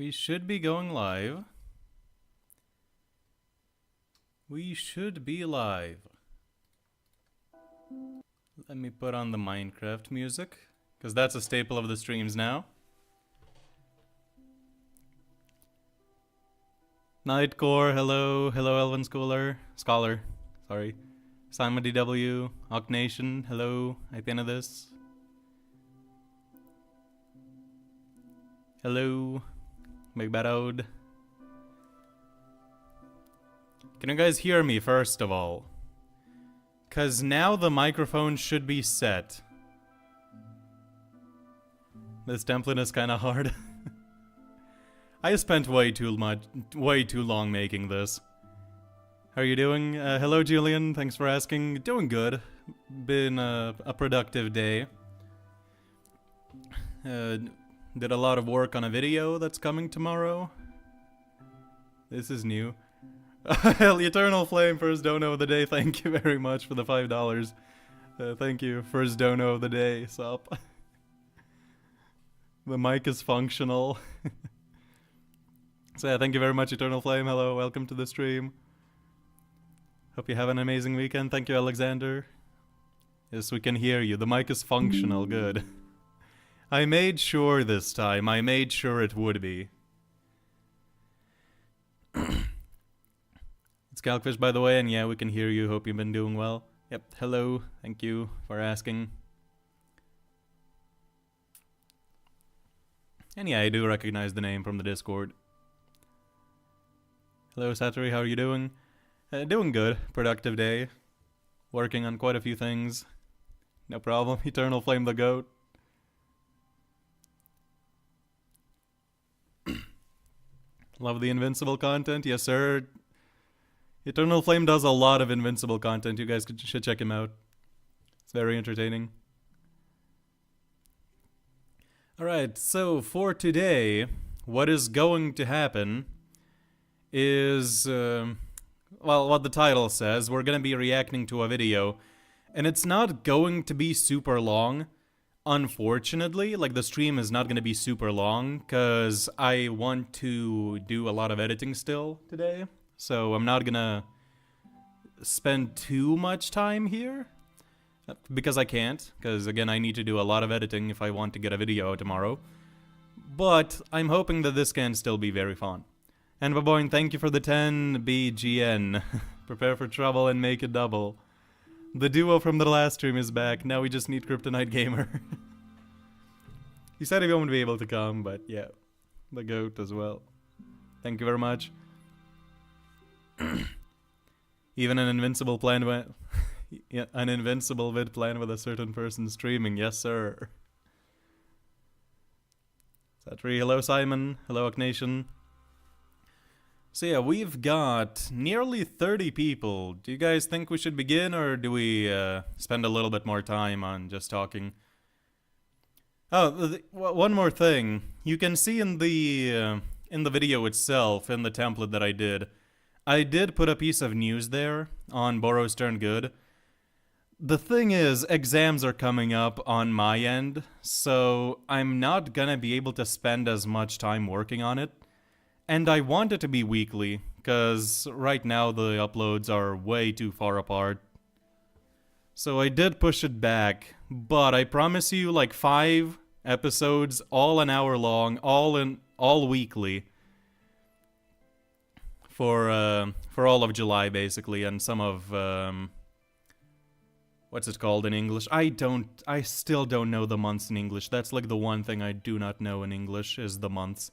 We should be going live. We should be live. Let me put on the Minecraft music, because that's a staple of the streams now. Nightcore, hello. Hello, Elven Scholar. Sorry. Simon DW, Ocnation, hello. At the end of this. Hello. Big Bad Ode. Can you guys hear me, first of all? Because now the microphone should be set. This template is kind of hard. I spent way too long making this. How are you doing? Hello, Julian. Thanks for asking. Doing good. Been a productive day. Did a lot of work on a video that's coming tomorrow. This is new. Eternal Flame, first dono of the day. Thank you very much for the $5. Thank you. First dono of the day. Sup? The mic is functional. So yeah, thank you very much, Eternal Flame. Hello, welcome to the stream. Hope you have an amazing weekend. Thank you, Alexander. Yes, we can hear you. The mic is functional. Good. I made sure this time. I made sure it would be. It's Calcfish, by the way, and yeah, we can hear you. Hope you've been doing well. Yep, hello. Thank you for asking. And yeah, I do recognize the name from the Discord. Hello, Satori, how are you doing? Doing good. Productive day. Working on quite a few things. No problem. Eternal Flame the Goat. Love the Invincible content. Yes, sir. Eternal Flame does a lot of Invincible content. You guys should check him out. It's very entertaining. Alright, so for today, what is going to happen is, well, what the title says. We're going to be reacting to a video, and it's not going to be super long. Unfortunately, like, the stream is not going to be super long, because I want to do a lot of editing still today. So I'm not going to spend too much time here, because I can't, because again, I need to do a lot of editing if I want to get a video tomorrow. But I'm hoping that this can still be very fun. And Baboin, thank you for the 10 BGN. Prepare for trouble and make it double. The duo from the last stream is back. Now we just need Kryptonite Gamer. He said he won't be able to come, but yeah. The goat as well. Thank you very much. Even an invincible plan went... yeah, an invincible vid plan with a certain person streaming. Yes, sir. Satri, hello, Simon. Hello, Ocnation. So yeah, we've got nearly 30 people. Do you guys think we should begin, or do we spend a little bit more time on just talking? Oh, one more thing. You can see in the video itself, in the template that I did put a piece of news there on Boros Turn Good. The thing is, exams are coming up on my end, so I'm not gonna be able to spend as much time working on it. And I want it to be weekly, because right now the uploads are way too far apart. So I did push it back, but I promise you, like, 5 episodes, all an hour long, all weekly. For all of July, basically, and some of, what's it called in English? I still don't know the months in English. That's like the one thing I do not know in English, is the months.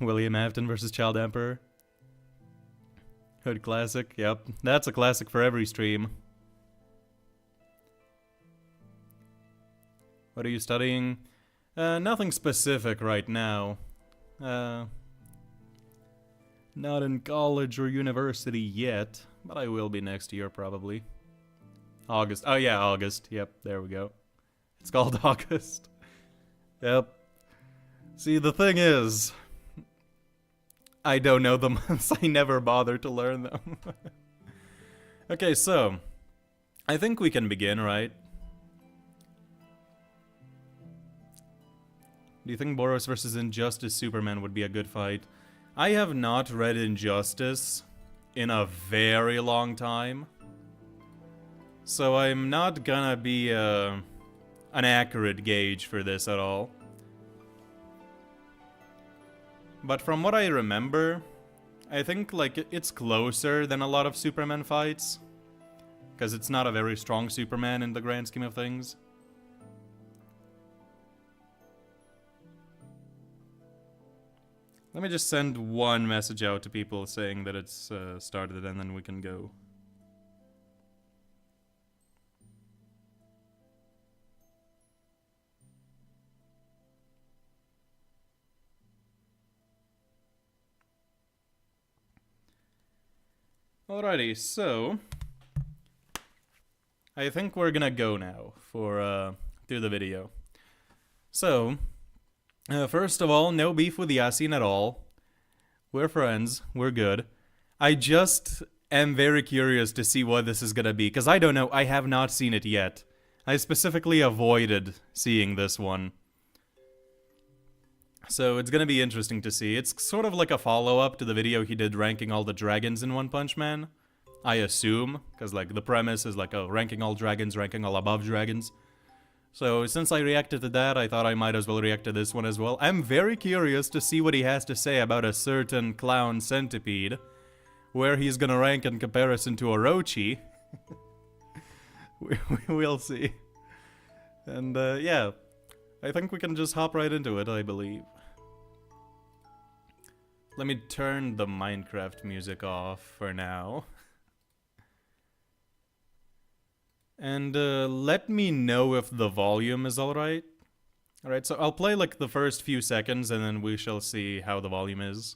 William Afton versus Child Emperor. Hood classic, yep. That's a classic for every stream. What are you studying? Nothing specific right now. Not in college or university yet, but I will be next year probably. August. Oh yeah, August. Yep, there we go. It's called August. Yep. See, the thing is, I don't know the months. I never bothered to learn them. Okay, so I think we can begin, right? Do you think Boros versus Injustice Superman would be a good fight? I have not read Injustice in a very long time, so I'm not gonna be an accurate gauge for this at all. But from what I remember, I think like it's closer than a lot of Superman fights, because it's not a very strong Superman in the grand scheme of things. Let me just send one message out to people saying that it's started, and then we can go. Alrighty, so I think we're gonna go now for through the video. So first of all, no beef with Yasin at all. We're friends. We're good. I just am very curious to see what this is gonna be, because I don't know. I have not seen it yet. I specifically avoided seeing this one. So it's gonna be interesting to see. It's sort of like a follow-up to the video he did ranking all the dragons in One Punch Man, I assume, because like the premise is like, oh, ranking all dragons, ranking all above dragons. So since I reacted to that, I thought I might as well react to this one as well. I'm very curious to see what he has to say about a certain clown Centipede, where he's gonna rank in comparison to Orochi. We'll see. And yeah, I think we can just hop right into it, I believe. Let me turn the Minecraft music off for now. And let me know if the volume is alright. Alright, so I'll play like the first few seconds and then we shall see how the volume is.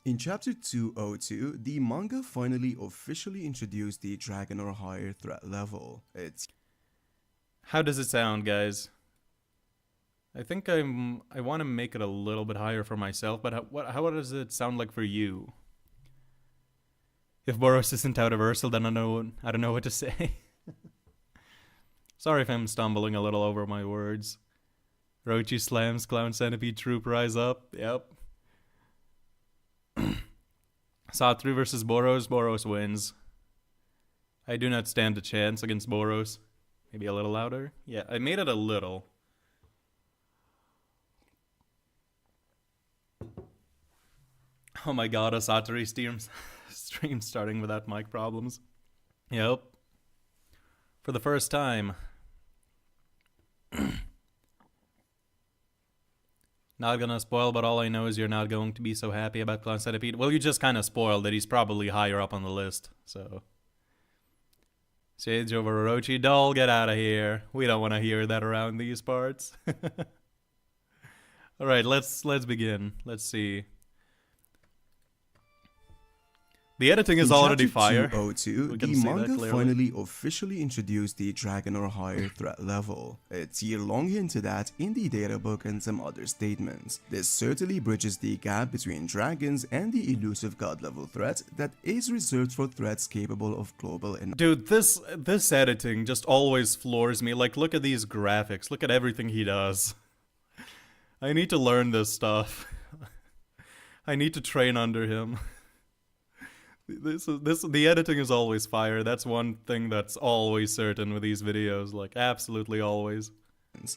In Chapter 202, the manga finally officially introduced the dragon or higher threat level. How does it sound, guys? I think I want to make it a little bit higher for myself, but how does it sound like for you? If Boros isn't universal, then I don't know what to say. Sorry if I'm stumbling a little over my words. Orochi slams Clown Centipede Troop rise up. Yep. Satru versus Boros. Boros wins. I do not stand a chance against Boros. Maybe a little louder? Yeah, I made it a little. Oh my god, a Saturi stream starting without mic problems. Yep. For the first time. Not gonna spoil, but all I know is you're not going to be so happy about Clown Centipede. Well, you just kind of spoiled that he's probably higher up on the list, so. Shades over Orochi. Doll, get out of here. We don't want to hear that around these parts. Alright, let's begin. Let's see. The editing is already fire. 202, the manga finally officially introduced the dragon or higher threat level. It's year-long hinted at in the data book and some other statements. This certainly bridges the gap between dragons and the elusive god-level threat that is reserved for threats capable of global and— Dude, this editing just always floors me. Like, look at these graphics. Look at everything he does. I need to learn this stuff. I need to train under him. The editing is always fire. That's one thing that's always certain with these videos, like absolutely always.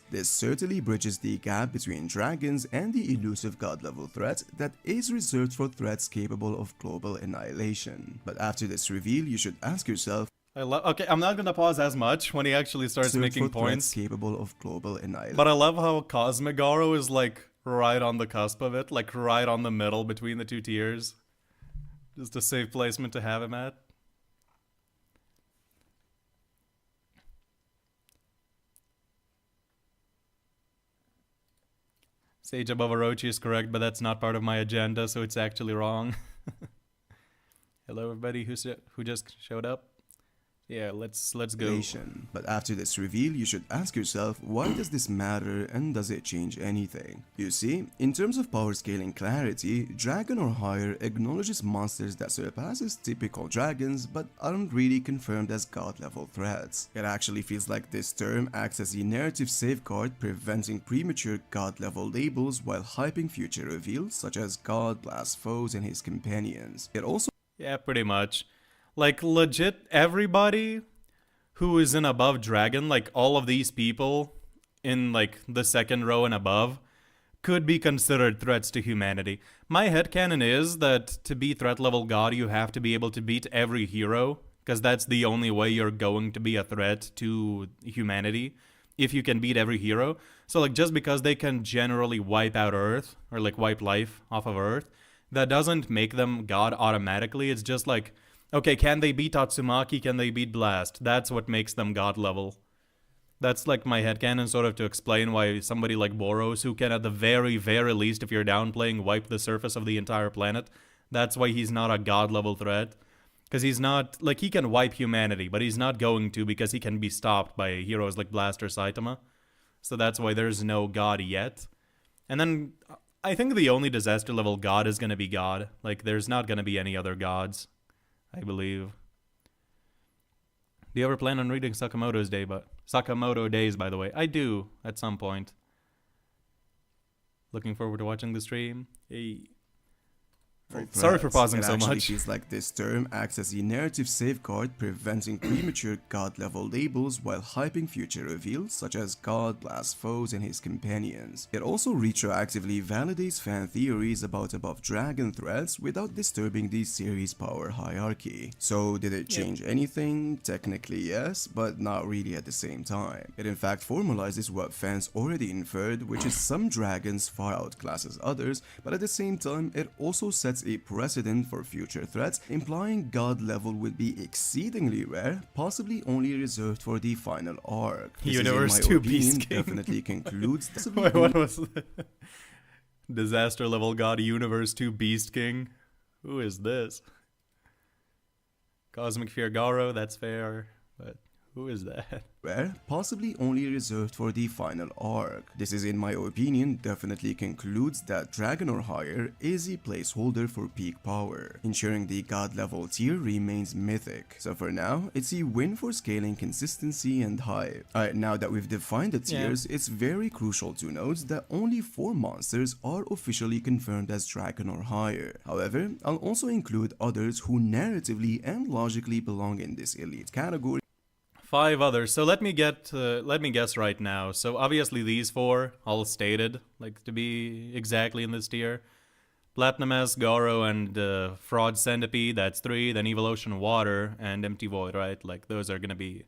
This certainly bridges the gap between dragons and the elusive god-level threat that is reserved for threats capable of global annihilation. But after this reveal, you should ask yourself, okay, I'm not gonna pause as much when he actually starts making points. Capable of global annihilation. But I love how Cosmic Garou is like right on the cusp of it, like right on the middle between the two tiers. Just a safe placement to have him at. Sage above Orochi is correct, but that's not part of my agenda, so it's actually wrong. Hello everybody who just showed up. Yeah, let's go. But after this reveal, you should ask yourself, why does this matter and does it change anything? You see, in terms of power scaling clarity, Dragon or higher acknowledges monsters that surpasses typical dragons but aren't really confirmed as god level threats. It actually feels like this term acts as a narrative safeguard, preventing premature god level labels while hyping future reveals such as God, blast foes, and his companions. It also Yeah, pretty much. Like, legit, everybody who is in above dragon, like all of these people in like the second row and above, could be considered threats to humanity. My headcanon is that to be threat level god, you have to be able to beat every hero, because that's the only way you're going to be a threat to humanity, if you can beat every hero. So like, just because they can generally wipe out Earth, or like wipe life off of Earth, that doesn't make them god automatically. It's just like, okay, can they beat Tatsumaki? Can they beat Blast? That's what makes them god level. That's like my headcanon, sort of to explain why somebody like Boros, who can at the very, very least, if you're downplaying, wipe the surface of the entire planet, that's why he's not a god level threat. Because he's not, like, he can wipe humanity, but he's not going to because he can be stopped by heroes like Blast or Saitama. So that's why there's no god yet. And then I think the only disaster level god is going to be God. Like, there's not going to be any other gods, I believe. Do you ever plan on reading Sakamoto Days, by the way? I do, at some point. Looking forward to watching the stream. Hey. Sorry for pausing so much. It actually feels like this term acts as a narrative safeguard, preventing premature god level labels while hyping future reveals such as God, blast foes, and his companions. It also retroactively validates fan theories about above dragon threats without disturbing the series' power hierarchy. So did it change anything? Technically yes, but not really at the same time. It in fact formalizes what fans already inferred, which is some dragons far outclasses others, but at the same time it also sets a precedent for future threats, implying god level would be exceedingly rare, possibly only reserved for the final arc. Universe 2 Beast King definitely concludes. Wait, what was that? Disaster level god Universe 2 Beast King? Who is this? Cosmic Fear Garou, that's fair, but who is that? Rare, possibly only reserved for the final arc. This is, in my opinion, definitely concludes that Dragon or higher is a placeholder for peak power, ensuring the god level tier remains mythic. So for now, it's a win for scaling consistency and hype. Alright, now that we've defined the tiers, it's very crucial to note that only 4 monsters are officially confirmed as Dragon or higher. However, I'll also include others who narratively and logically belong in this elite category. 5 others. So let me guess right now. So obviously these 4, all stated, like to be exactly in this tier. Platinum S, Garou, and Fraud Centipede, that's 3. Then Evil Ocean Water and Empty Void, right? Like those are gonna be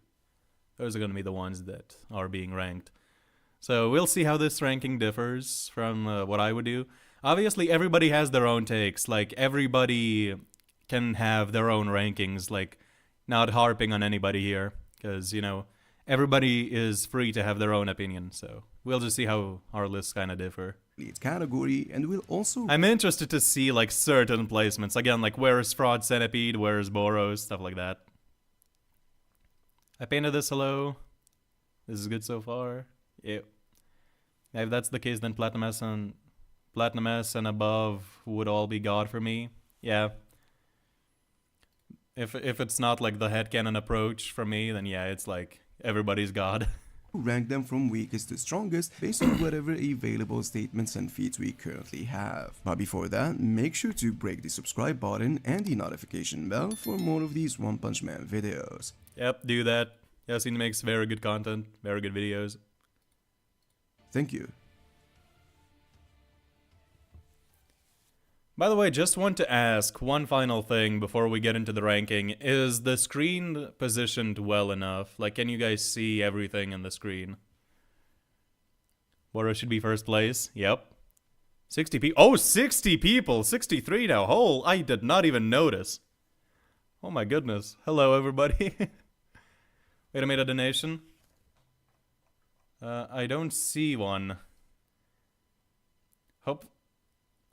the ones that are being ranked. So we'll see how this ranking differs from what I would do. Obviously everybody has their own takes. Like everybody can have their own rankings. Like not harping on anybody here. Because, you know, everybody is free to have their own opinion, so we'll just see how our lists kind of differ. Category, and we'll also... I'm interested to see, like, certain placements. Again, like, where is Fraud Centipede, where is Boros, stuff like that. I painted this hello. This is good so far. Yeah. If that's the case, then Platinum S and above would all be God for me. Yeah. If it's not like the headcanon approach from me, then yeah, it's like everybody's god. Rank them from weakest to strongest based on whatever available statements and feats we currently have. But before that, make sure to break the subscribe button and the notification bell for more of these One Punch Man videos. Yep, do that. Yasin makes very good content, very good videos. Thank you. By the way, just want to ask one final thing before we get into the ranking. Is the screen positioned well enough? Like, can you guys see everything in the screen? Boros should be first place. Yep. 60 people. Oh, 60 people! 63 now. Oh, I did not even notice. Oh my goodness. Hello, everybody. Wait, I made a donation. I don't see one.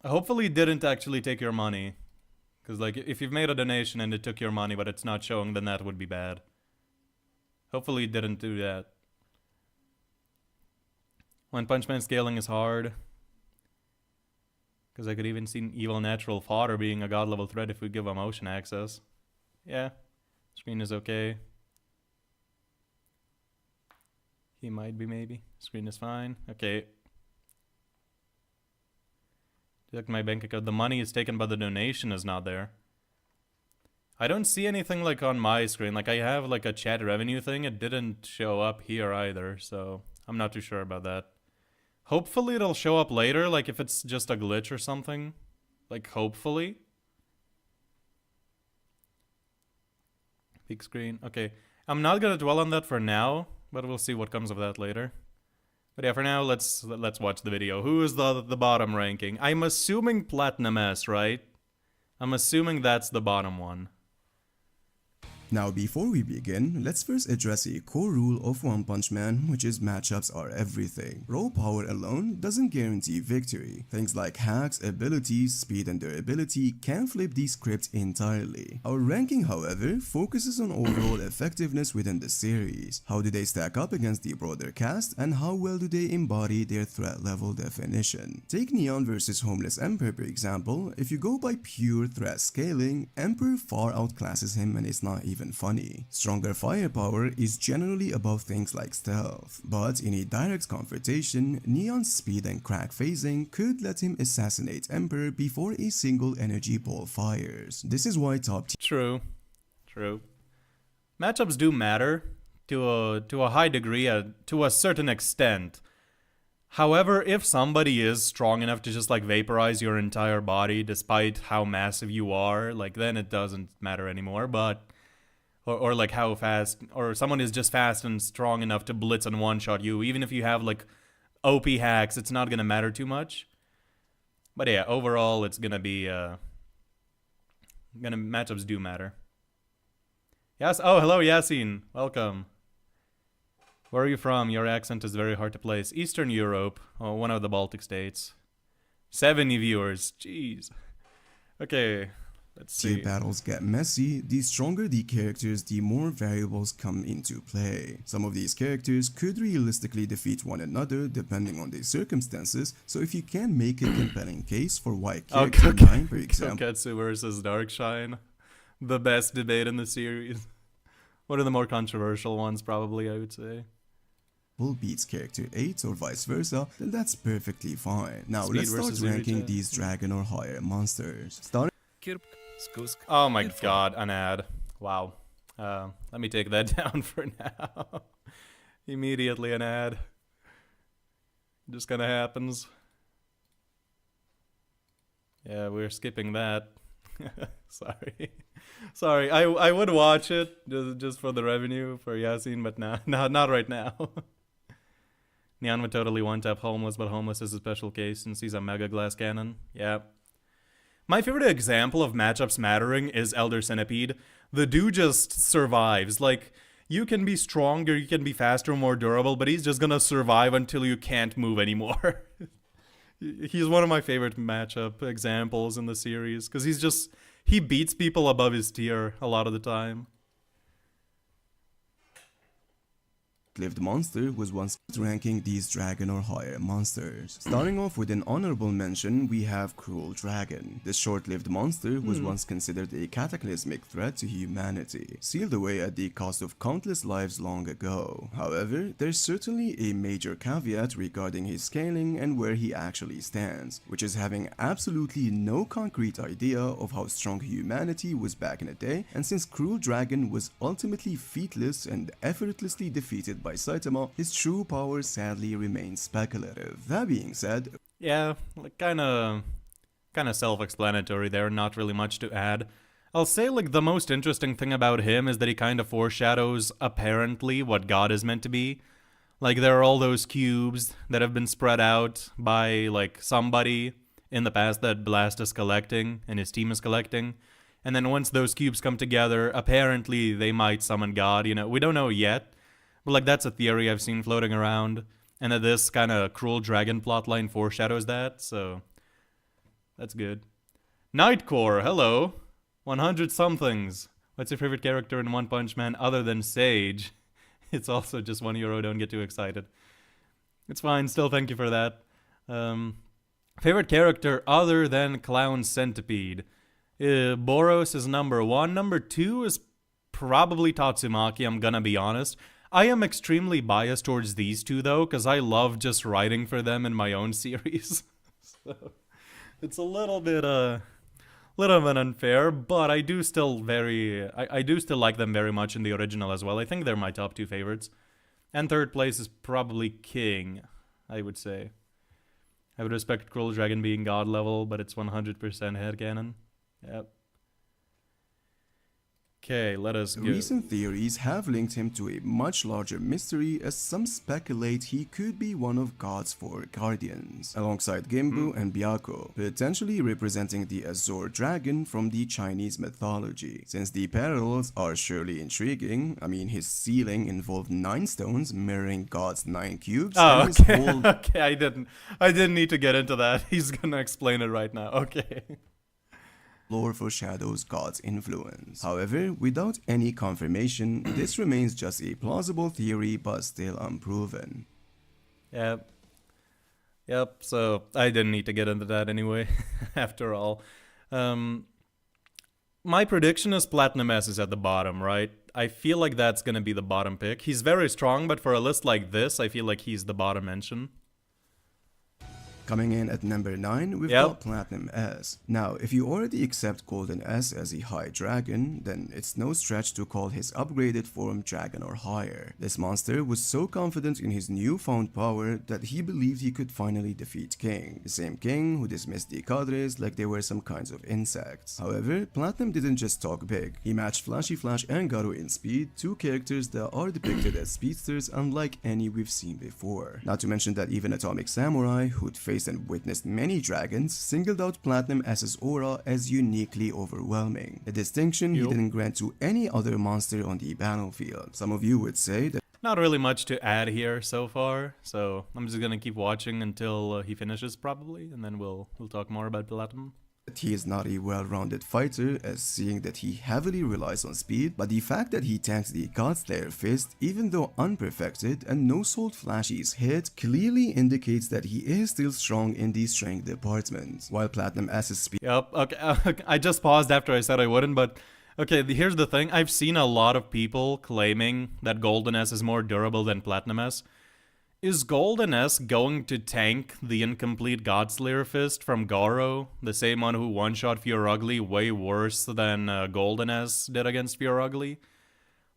Hopefully it didn't actually take your money. Because, like, if you've made a donation and it took your money but it's not showing, then that would be bad. Hopefully it didn't do that. One Punch Man scaling is hard. Because I could even see Evil Natural Fodder being a god level threat if we give him motion access. Yeah. Screen is okay. He might be, maybe. Screen is fine. Okay. Check my bank account. The money is taken, but the donation is not there. I don't see anything like on my screen. Like I have like a chat revenue thing. It didn't show up here either, so I'm not too sure about that. Hopefully it'll show up later, like if it's just a glitch or something. Like hopefully. Big screen. Okay. I'm not gonna dwell on that for now, but we'll see what comes of that later. But yeah, for now, let's watch the video. Who is the bottom ranking? I'm assuming Platinum S, right? I'm assuming that's the bottom one. Now before we begin, let's first address a core rule of One Punch Man, which is matchups are everything. Raw power alone doesn't guarantee victory. Things like hacks, abilities, speed and durability can flip the script entirely. Our ranking, however, focuses on overall effectiveness within the series. How do they stack up against the broader cast, and how well do they embody their threat level definition? Take Neon vs Homeless Emperor for example. If you go by pure threat scaling, Emperor far outclasses him and it's not even funny. Stronger firepower is generally above things like stealth, but in a direct confrontation, Neon's speed and crack phasing could let him assassinate Emperor before a single energy ball fires. This is why top tier. True. Matchups do matter to a high degree, to a certain extent. However, if somebody is strong enough to just like vaporize your entire body despite how massive you are, like then it doesn't matter anymore, but or like how fast, or someone is just fast and strong enough to blitz and one-shot you. Even if you have like OP hacks, it's not gonna matter too much. But yeah, overall, it's gonna be matchups do matter. Yes. Oh, hello, Yasin. Welcome. Where are you from? Your accent is very hard to place. Eastern Europe. Oh, one of the Baltic states. 70 viewers. Jeez. Okay. Let's see. Tier battles get messy. The stronger the characters, the more variables come into play. Some of these characters could realistically defeat one another depending on the circumstances, so if you can make a compelling case for why character 9, for example, Koketsu versus Darkshine. The best debate in the series. One of the more controversial ones, probably, I would say. Beats character 8 or vice versa, then that's perfectly fine. Now let's start ranking these dragon or higher monsters. Oh my god, an ad. Wow. Let me take that down for now. Immediately an ad. Just kinda happens. Yeah, we're skipping that. Sorry. Sorry, I would watch it just for the revenue for Yasin, but not right now. Neon would totally one-tap Homeless, but Homeless is a special case since he's a Mega Glass Cannon. Yeah. My favorite example of matchups mattering is Elder Centipede. The dude just survives. Like, you can be stronger, you can be faster, more durable, but he's just gonna survive until you can't move anymore. He's one of my favorite matchup examples in the series, because he beats people above his tier a lot of the time. Short-lived monster was once ranking these dragon or higher monsters. Starting off with an honorable mention, we have Cruel Dragon. This short-lived monster was once considered a cataclysmic threat to humanity, sealed away at the cost of countless lives long ago. However, there's certainly a major caveat regarding his scaling and where he actually stands, which is having absolutely no concrete idea of how strong humanity was back in the day, and since Cruel Dragon was ultimately featless and effortlessly defeated by Saitama, his true power sadly remains speculative. That being said, yeah, like kinda self-explanatory there, not really much to add. I'll say like the most interesting thing about him is that he kind of foreshadows apparently what God is meant to be. Like there are all those cubes that have been spread out by like somebody in the past that Blast is collecting and his team is collecting. And then once those cubes come together, apparently they might summon God, you know, we don't know yet. But like that's a theory I've seen floating around, and that this kind of Cruel Dragon plotline foreshadows that, so that's good. Nightcore, hello. 100 somethings. What's your favorite character in One Punch Man other than Sage? It's also just €1, don't get too excited. It's fine, still thank you for that. Favorite character other than Clown Centipede? Boros is number 1. Number 2 is probably Tatsumaki, I'm gonna be honest. I am extremely biased towards these two though, because I love just writing for them in my own series. So it's a little bit unfair, but I do still I do still like them very much in the original as well. I think they're my top 2 favorites. And third place is probably King, I would say. I would respect Cruel Dragon being god level, but it's 100% headcanon. Yep. Okay, let us go. Recent theories have linked him to a much larger mystery, as some speculate he could be one of God's 4 guardians, alongside Gimbu and Byakko, potentially representing the Azure dragon from the Chinese mythology. Since the parallels are surely intriguing, I mean his ceiling involved 9 stones mirroring God's 9 cubes, and his whole... Okay, I didn't need to get into that. He's gonna explain it right now, okay. Lore foreshadows God's influence. However, without any confirmation, this remains just a plausible theory but still unproven. Yep, so I didn't need to get into that anyway, after all. My prediction is Platinum S is at the bottom, right? I feel like that's gonna be the bottom pick. He's very strong, but for a list like this, I feel like he's the bottom mention. Coming in at number 9, we've got Platinum S. Now, if you already accept Golden S as a high dragon, then it's no stretch to call his upgraded form dragon or higher. This monster was so confident in his newfound power that he believed he could finally defeat King, the same King who dismissed the Cadres like they were some kinds of insects. However, Platinum didn't just talk big. He matched Flashy Flash and Garou in speed, 2 characters that are depicted as speedsters unlike any we've seen before. Not to mention that even Atomic Samurai, who'd faced and witnessed many dragons, singled out Platinum S's aura as uniquely overwhelming, a distinction he didn't grant to any other monster on the battlefield. Some of you would say that not really much to add here so far, so I'm just gonna keep watching until he finishes probably, and then we'll talk more about Platinum. He is not a well-rounded fighter, as seeing that he heavily relies on speed, but the fact that he tanks the Godslayer fist, even though unperfected and no-sold Flashy's hit, clearly indicates that he is still strong in the strength department. While Platinum S's speed... Yep, okay, I just paused after I said I wouldn't, but... Okay, here's the thing, I've seen a lot of people claiming that Golden S is more durable than Platinum S. Is Golden S going to tank the incomplete Godslayer fist from Garou, the same one who one-shot Furugly way worse than Golden S did against Furugly?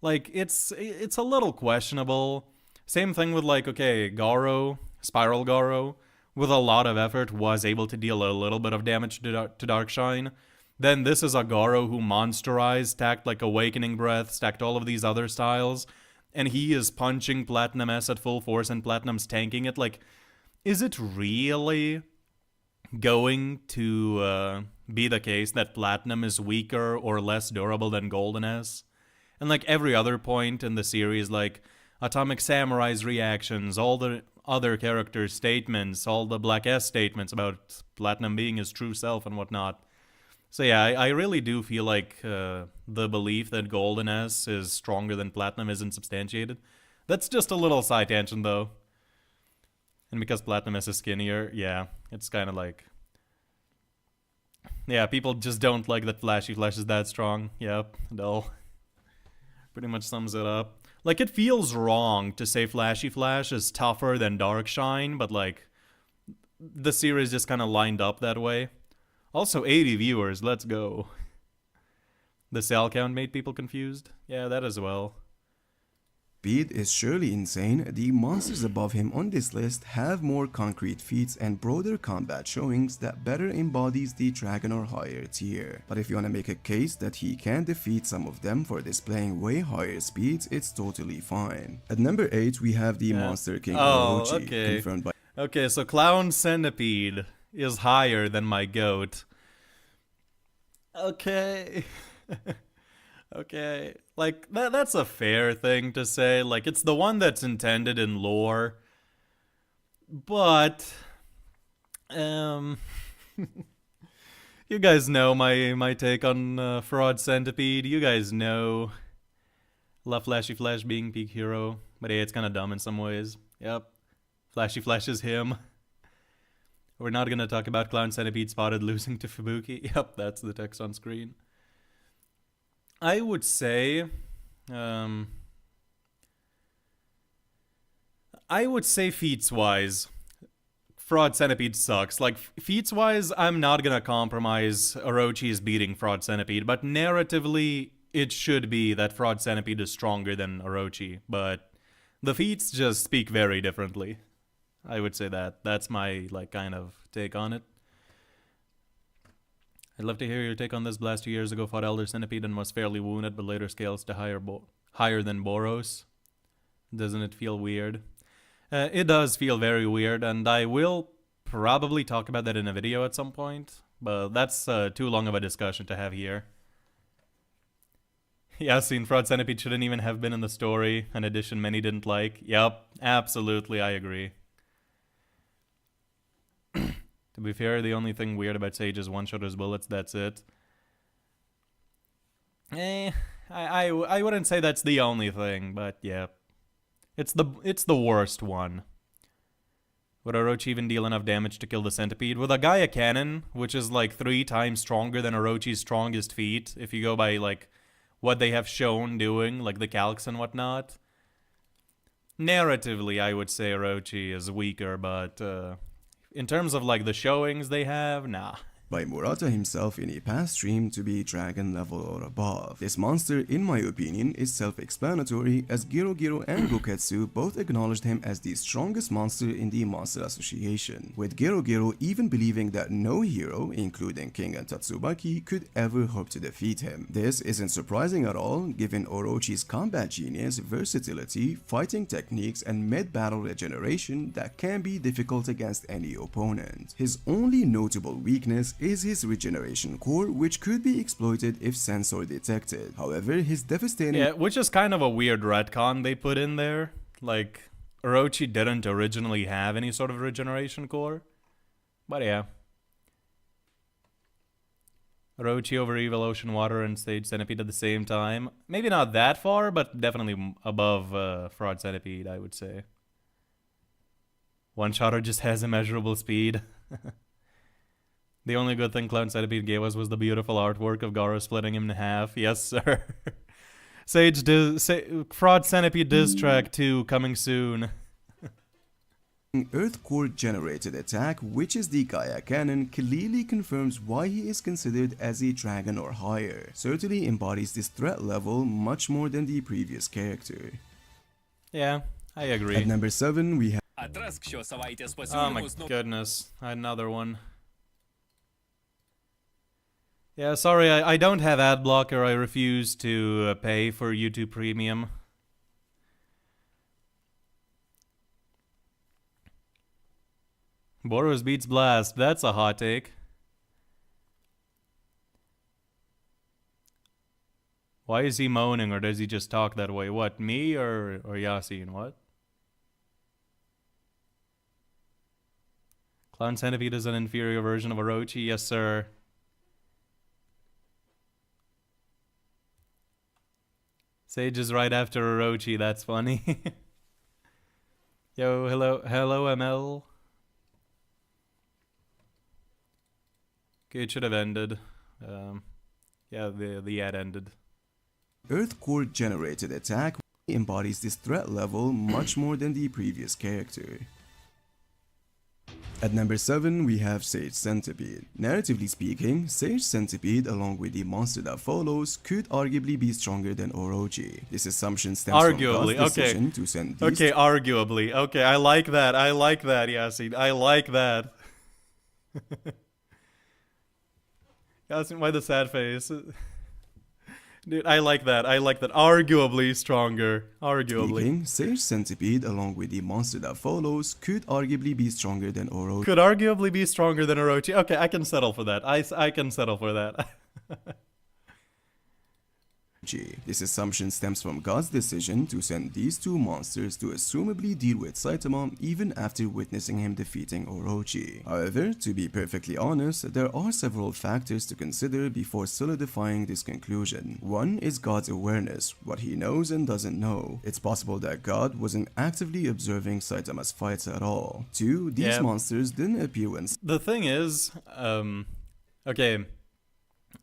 Like, it's a little questionable. Same thing with, like, okay, Garou, Spiral Garou, with a lot of effort was able to deal a little bit of damage to Darkshine. Then this is a Garou who monsterized, stacked like Awakening Breath, stacked all of these other styles, and he is punching Platinum S at full force and Platinum's tanking it. Like, is it really going to be the case that Platinum is weaker or less durable than Golden S? And like every other point in the series, like Atomic Samurai's reactions, all the other characters' statements, all the Black S statements about Platinum being his true self and whatnot. So yeah, I really do feel like the belief that Golden S is stronger than Platinum isn't substantiated. That's just a little side tangent though. And because Platinum S is skinnier, yeah, it's kind of like... Yeah, people just don't like that Flashy Flash is that strong. Yep, dull. Pretty much sums it up. Like, it feels wrong to say Flashy Flash is tougher than Darkshine, but like, the series just kind of lined up that way. Also, 80 viewers, let's go. The cell count made people confused? Yeah, that as well. Speed is surely insane. The monsters above him on this list have more concrete feats and broader combat showings that better embodies the dragon or higher tier. But if you wanna make a case that he can defeat some of them for displaying way higher speeds, it's totally fine. At number 8, we have the Monster King Orochi, confirmed by... Okay, so Clown Centipede is higher than my goat. Okay. Okay. Like, that's a fair thing to say. Like, it's the one that's intended in lore. But, you guys know my take on Fraud Centipede. You guys know Love Flashy Flash being peak hero, but yeah, it's kind of dumb in some ways. Yep. Flashy Flash is him. We're not gonna talk about Clown Centipede spotted losing to Fubuki. Yep, that's the text on screen. I would say... feats-wise, Fraud Centipede sucks. Like, feats-wise, I'm not gonna compromise Orochi's beating Fraud Centipede, but narratively, it should be that Fraud Centipede is stronger than Orochi, but the feats just speak very differently. I would say that. That's my, like, kind of take on it. I'd love to hear your take on this. Blast 2 years ago fought Elder Centipede and was fairly wounded, but later scales to higher than Boros. Doesn't it feel weird? It does feel very weird, and I will probably talk about that in a video at some point, but that's too long of a discussion to have here. Yeah, Fraud Centipede shouldn't even have been in the story, an addition many didn't like. Yep, absolutely, I agree. To be fair, the only thing weird about Sage is one-shot his bullets, that's it. I wouldn't say that's the only thing, but yeah. It's the worst one. Would Orochi even deal enough damage to kill the Centipede? With a Gaia Cannon, which is like 3 times stronger than Orochi's strongest feat, if you go by like what they have shown doing, like the calcs and whatnot. Narratively, I would say Orochi is weaker, but in terms of like the showings they have, nah. By Murata himself in a past stream to be dragon level or above. This monster, in my opinion, is self-explanatory, as Giro and Goketsu both acknowledged him as the strongest monster in the Monster Association, with Giro even believing that no hero, including King and Tatsubaki, could ever hope to defeat him. This isn't surprising at all, given Orochi's combat genius, versatility, fighting techniques, and mid-battle regeneration that can be difficult against any opponent. His only notable weakness is his regeneration core, which could be exploited if sensor detected. However, his devastating... Yeah, which is kind of a weird retcon they put in there. Like, Orochi didn't originally have any sort of regeneration core. But yeah. Orochi over Evil Ocean Water and Sage Centipede at the same time. Maybe not that far, but definitely above Fraud Centipede, I would say. One-shotter just has immeasurable speed. The only good thing Clown Centipede gave us was the beautiful artwork of Garou splitting him in half. Yes, sir. Fraud Centipede diss track 2 coming soon. Earth core generated attack, which is the Gaia Cannon, clearly confirms why he is considered as a dragon or higher. Certainly embodies this threat level much more than the previous character. Yeah, I agree. At number 7 we have... Oh my goodness, another one. Yeah, sorry, I don't have ad blocker. I refuse to pay for YouTube Premium. Boros beats Blast. That's a hot take. Why is he moaning, or does he just talk that way? What, me or Yasin? What? Clown Centipede is an inferior version of Orochi? Yes, sir. Sage is right after Orochi, that's funny. Yo, hello ML. Okay, it should have ended. Yeah, the ad ended. Earth core generated attack embodies this threat level much more than the previous character. At number 7 we have Sage Centipede. Narratively speaking, Sage Centipede along with the monster that follows could arguably be stronger than Orochi. This assumption stems from God's decision to send these... Okay, arguably. Okay, I like that, Yasin. I like that. Yasin, why the sad face? Dude, I like that. Arguably stronger. Arguably. Speaking, Sage Centipede, along with the monster that follows, could arguably be stronger than Orochi. Could arguably be stronger than Orochi. Okay, I can settle for that. I can settle for that. This assumption stems from God's decision to send these two monsters to assumably deal with Saitama even after witnessing him defeating Orochi. However, to be perfectly honest, there are several factors to consider before solidifying this conclusion. One is God's awareness, what he knows and doesn't know. It's possible that God wasn't actively observing Saitama's fights at all. Two, these monsters didn't appear when... The thing is, okay,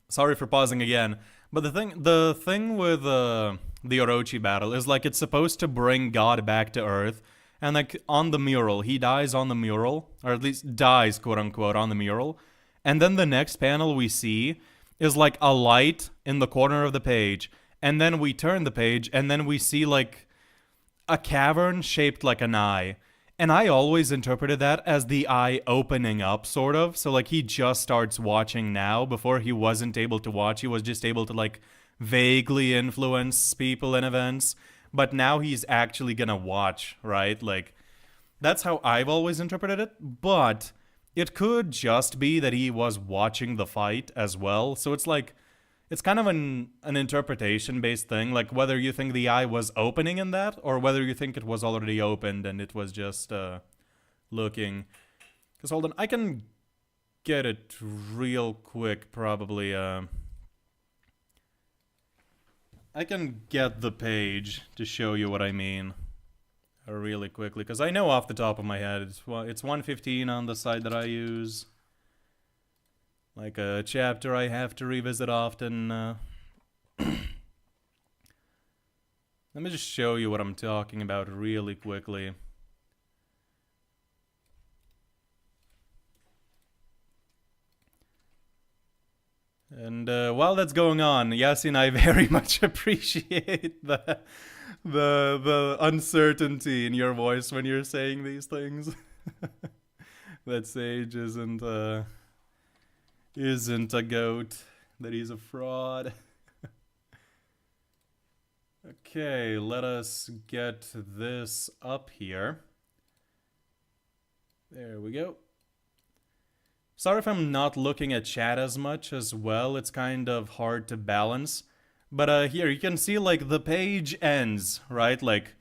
sorry for pausing again. But the thing with the Orochi battle is like it's supposed to bring God back to Earth, and like on the mural, he dies on the mural, or at least dies quote unquote on the mural, and then the next panel we see is like a light in the corner of the page, and then we turn the page, and then we see like a cavern shaped like an eye. And I always interpreted that as the eye opening up, sort of. So, like, he just starts watching now. Before, he wasn't able to watch. He was just able to, like, vaguely influence people and events. But now he's actually gonna watch, right? Like, that's how I've always interpreted it. But it could just be that he was watching the fight as well. So it's like... It's kind of an interpretation-based thing, like whether you think the eye was opening in that, or whether you think it was already opened and it was just looking. Because hold on, I can get it real quick, probably. I can get the page to show you what I mean really quickly, because I know off the top of my head, it's 115 on the side that I use. Like a chapter I have to revisit often. Let me just show you what I'm talking about really quickly. And while that's going on, Yasin, I very much appreciate the uncertainty in your voice when you're saying these things. That Sage isn't a goat, that he's a fraud. Okay, let us get this up here. There we go. Sorry if I'm not looking at chat as much as well, it's kind of hard to balance. But here, you can see like the page ends, right? Like,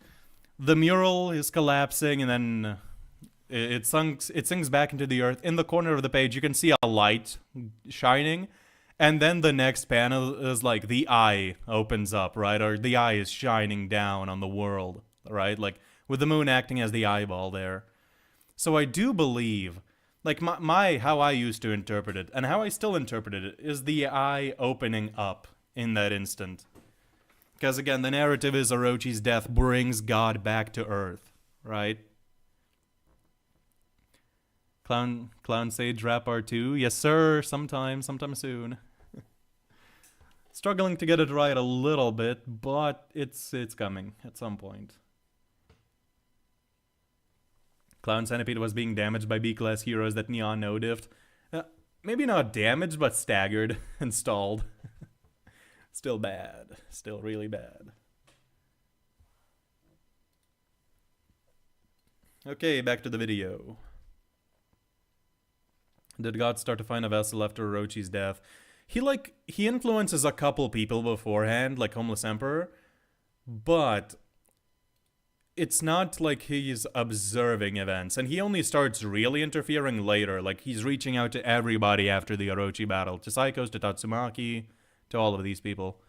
the mural is collapsing and then... It sinks back into the earth. In the corner of the page, you can see a light shining. And then the next panel is like the eye opens up, right? Or the eye is shining down on the world, right? Like with the moon acting as the eyeball there. So I do believe, like my how I used to interpret it, and how I still interpreted it, is the eye opening up in that instant. Because again, the narrative is Orochi's death brings God back to Earth, right? Clown Sage Rap R2? Yes, sir. Sometime soon. Struggling to get it right a little bit, but it's coming at some point. Clown Centipede was being damaged by B-class heroes that Neon no-diffed. Maybe not damaged, but staggered and stalled. Still bad. Still really bad. Okay, back to the video. Did God start to find a vessel after Orochi's death? He influences a couple people beforehand, like Homeless Emperor, but it's not like he's observing events, and he only starts really interfering later, like he's reaching out to everybody after the Orochi battle, to Psykos, to Tatsumaki, to all of these people.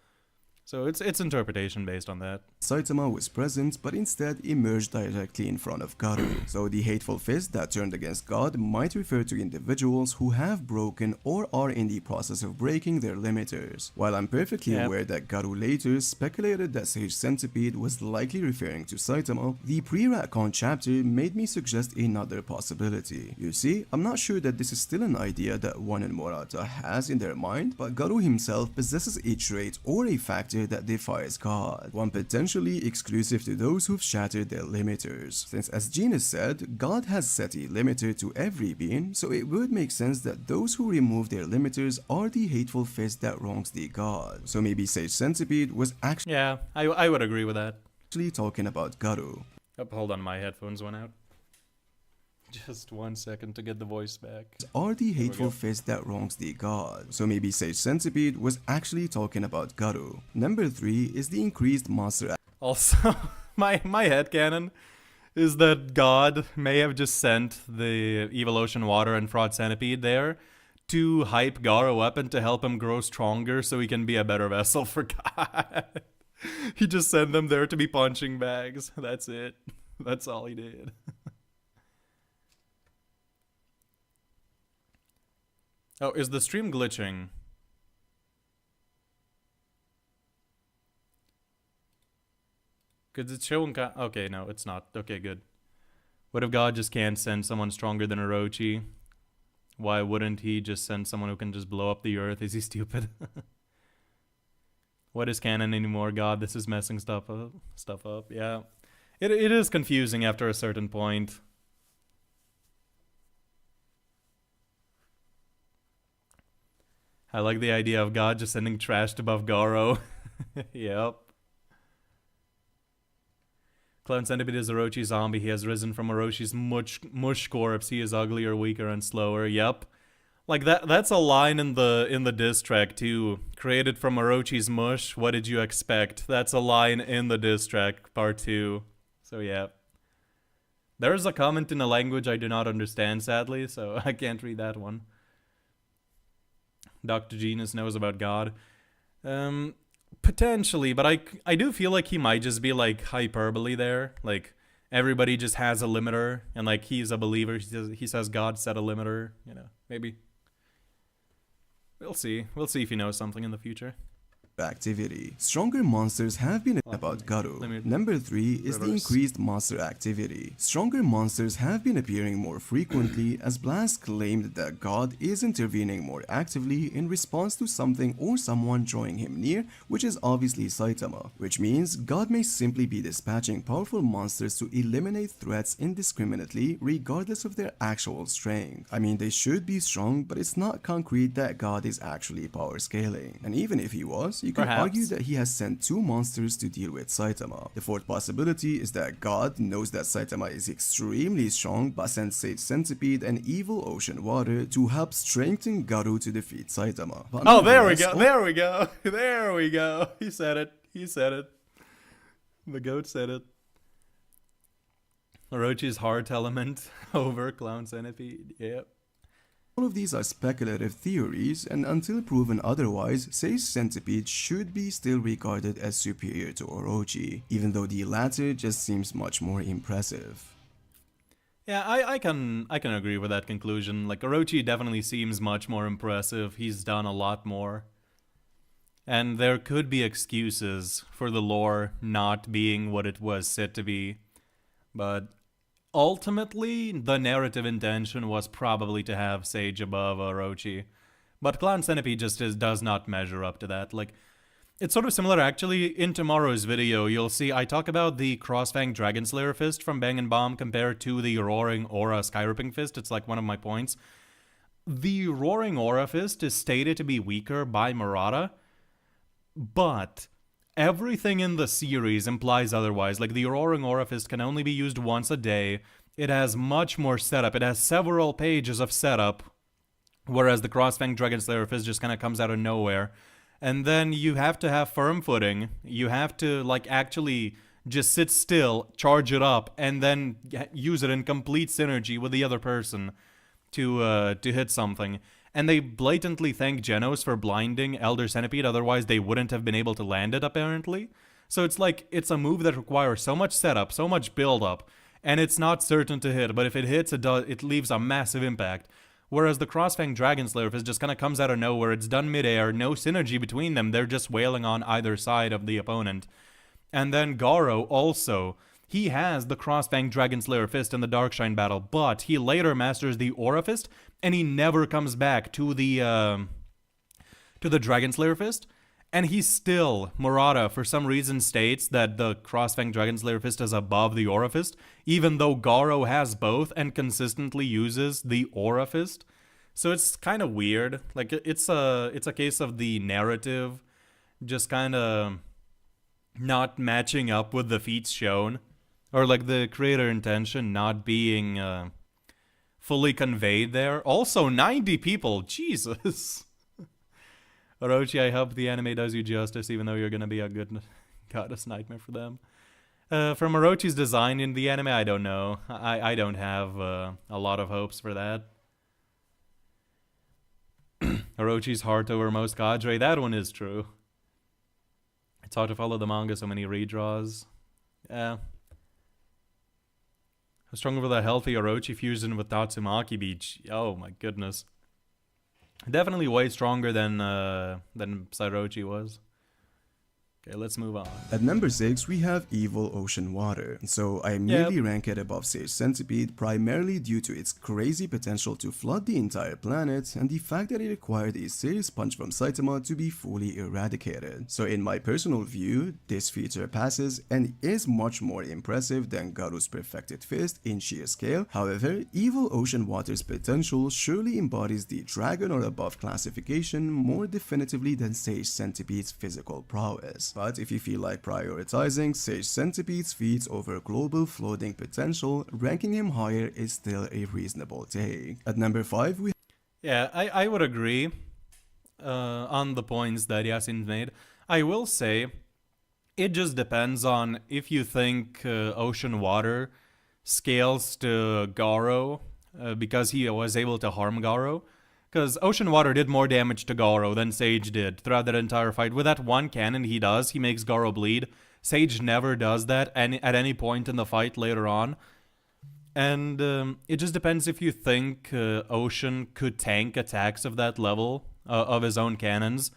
So it's interpretation based on that. Saitama was present, but instead emerged directly in front of Garou. So the hateful fist that turned against God might refer to individuals who have broken or are in the process of breaking their limiters. While I'm perfectly aware that Garou later speculated that Sage Centipede was likely referring to Saitama, the pre-Ratcon chapter made me suggest another possibility. You see, I'm not sure that this is still an idea that one and Murata has in their mind, but Garou himself possesses a trait or a factor that defies God, one potentially exclusive to those who've shattered their limiters. Since as Gene said, God has set a limiter to every being, so it would make sense that those who remove their limiters are the hateful fist that wrongs the God. So maybe Sage Centipede was actually... Yeah, I would agree with that. Talking about Garou. Oh, hold on, my headphones went out. Just 1 second to get the voice back. Are the hateful fist that wrongs the god. So maybe Sage Centipede was actually talking about Garou. Number 3 is the increased monster. Also, my headcanon is that God may have just sent the Evil Ocean Water and Fraud Centipede there to hype Garou up and to help him grow stronger so he can be a better vessel for God. He just sent them there to be punching bags. That's it. That's all he did. Oh, is the stream glitching? Because it's showing... Okay, no, it's not. Okay, good. What if God just can't send someone stronger than Orochi? Why wouldn't he just send someone who can just blow up the earth? Is he stupid? What is canon anymore? God, this is messing stuff up. Yeah. It is confusing after a certain point. I like the idea of God just sending trash above Garou. Yep. Clown Centipede is Orochi zombie. He has risen from Orochi's mush corpse. He is uglier, weaker, and slower. Yep. Like that's a line in the diss track too. Created from Orochi's mush. What did you expect? That's a line in the diss track part 2. So yeah. There's a comment in a language I do not understand, sadly, so I can't read that one. Dr. Genius knows about God. Potentially, but I do feel like he might just be like hyperbole there. Like everybody just has a limiter, and like he's a believer. He says God set a limiter. You know, maybe. We'll see. We'll see if he knows something in the future. Activity. Stronger monsters have been about Garou. Number 3 is the increased monster activity. Stronger monsters have been appearing more frequently as Blast claimed that God is intervening more actively in response to something or someone drawing him near, which is obviously Saitama, which means God may simply be dispatching powerful monsters to eliminate threats indiscriminately regardless of their actual strength. I mean, they should be strong, but it's not concrete that God is actually power scaling. And even if he was, you can argue that he has sent 2 monsters to deal with Saitama. The 4th possibility is that God knows that Saitama is extremely strong but sent Sage Centipede and Evil Ocean Water to help strengthen Garou to defeat Saitama. But oh, there we go, there we go, there we go. He said it, he said it. The goat said it. Orochi's heart element over Clown Centipede, yep. All of these are speculative theories, and until proven otherwise, Sage Centipede should be still regarded as superior to Orochi, even though the latter just seems much more impressive. Yeah, I can agree with that conclusion. Like, Orochi definitely seems much more impressive. He's done a lot more. And there could be excuses for the lore not being what it was said to be. But ultimately, the narrative intention was probably to have Sage above Orochi. But Clown Centipede just does not measure up to that. Like, it's sort of similar, actually. In tomorrow's video, you'll see I talk about the Crossfang Dragon Slayer fist from Bang & Bomb compared to the Roaring Aura Skyripping fist. It's like one of my points. The Roaring Aura fist is stated to be weaker by Murata, but everything in the series implies otherwise. Like, the Roaring Aura fist can only be used once a day. It has much more setup. It has several pages of setup, whereas the Crossfang Dragon Slayer fist just kind of comes out of nowhere. And then you have to have firm footing. You have to, like, actually just sit still, charge it up, and then use it in complete synergy with the other person to hit something. And they blatantly thank Genos for blinding Elder Centipede, otherwise they wouldn't have been able to land it, apparently. So it's like, it's a move that requires so much setup, so much build-up, and it's not certain to hit, but if it hits, it leaves a massive impact. Whereas the Crossfang Dragon Slayer fist just kind of comes out of nowhere, it's done mid-air, no synergy between them, they're just wailing on either side of the opponent. And then Garou also, he has the Crossfang Dragon Slayer fist in the Darkshine battle, but he later masters the Aura fist, and he never comes back to the Dragon Slayer fist. And he still, Murata, for some reason states that the Crossfang Dragon Slayer fist is above the Aura fist, even though Garou has both and consistently uses the Aura fist. So it's kind of weird. Like, it's a case of the narrative just kind of not matching up with the feats shown, or like the creator intention not being fully conveyed there. Also, 90 people, Jesus. Orochi, I hope the anime does you justice, even though you're gonna be a good goddess nightmare for them. From Orochi's design in the anime, I don't know. I don't have a lot of hopes for that. Orochi's heart over most cadre, that one is true. It's hard to follow the manga, so many redraws. Yeah. How strong will the healthy Orochi fusion with Tatsumaki be? Oh my goodness. Definitely way stronger than Psykos-Orochi was. Okay, let's move on. At number 6, we have Evil Ocean Water. So I immediately rank it above Sage Centipede primarily due to its crazy potential to flood the entire planet and the fact that it required a serious punch from Saitama to be fully eradicated. So in my personal view, this feature passes and is much more impressive than Garou's perfected fist in sheer scale. However, Evil Ocean Water's potential surely embodies the dragon or above classification more definitively than Sage Centipede's physical prowess. But if you feel like prioritizing Sage Centipede's feats over global floating potential, ranking him higher is still a reasonable take. At number 5, we... Yeah, I would agree on the points that Yasin made. I will say, it just depends on if you think Ocean Water scales to Garou, because he was able to harm Garou. Because Ocean Water did more damage to Garou than Sage did throughout that entire fight. With that one cannon he does, he makes Garou bleed. Sage never does that at any point in the fight later on. And it just depends if you think Ocean could tank attacks of that level, of his own cannons.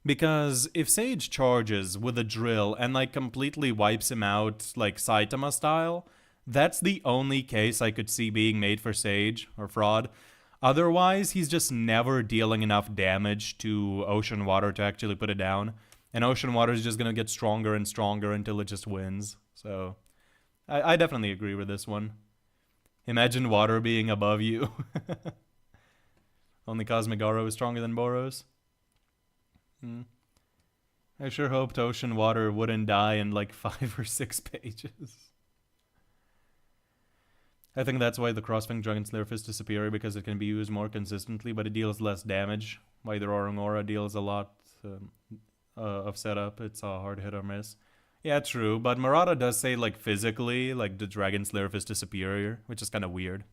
Because if Sage charges with a drill and like completely wipes him out like Saitama style, that's the only case I could see being made for Sage, or Fraud. Otherwise, he's just never dealing enough damage to Ocean Water to actually put it down. And Ocean Water is just going to get stronger and stronger until it just wins. So, I definitely agree with this one. Imagine water being above you. Only Cosmic Garou is stronger than Boros. I sure hoped Ocean Water wouldn't die in like 5 or 6 pages. I think that's why the Crossfang Dragon Slayer Fist is superior, because it can be used more consistently, but it deals less damage. While the Roaring Aura deals a lot of setup. It's a hard hit or miss. Yeah, true, but Murata does say, like, physically, like, the Dragon Slayer Fist is superior, which is kind of weird.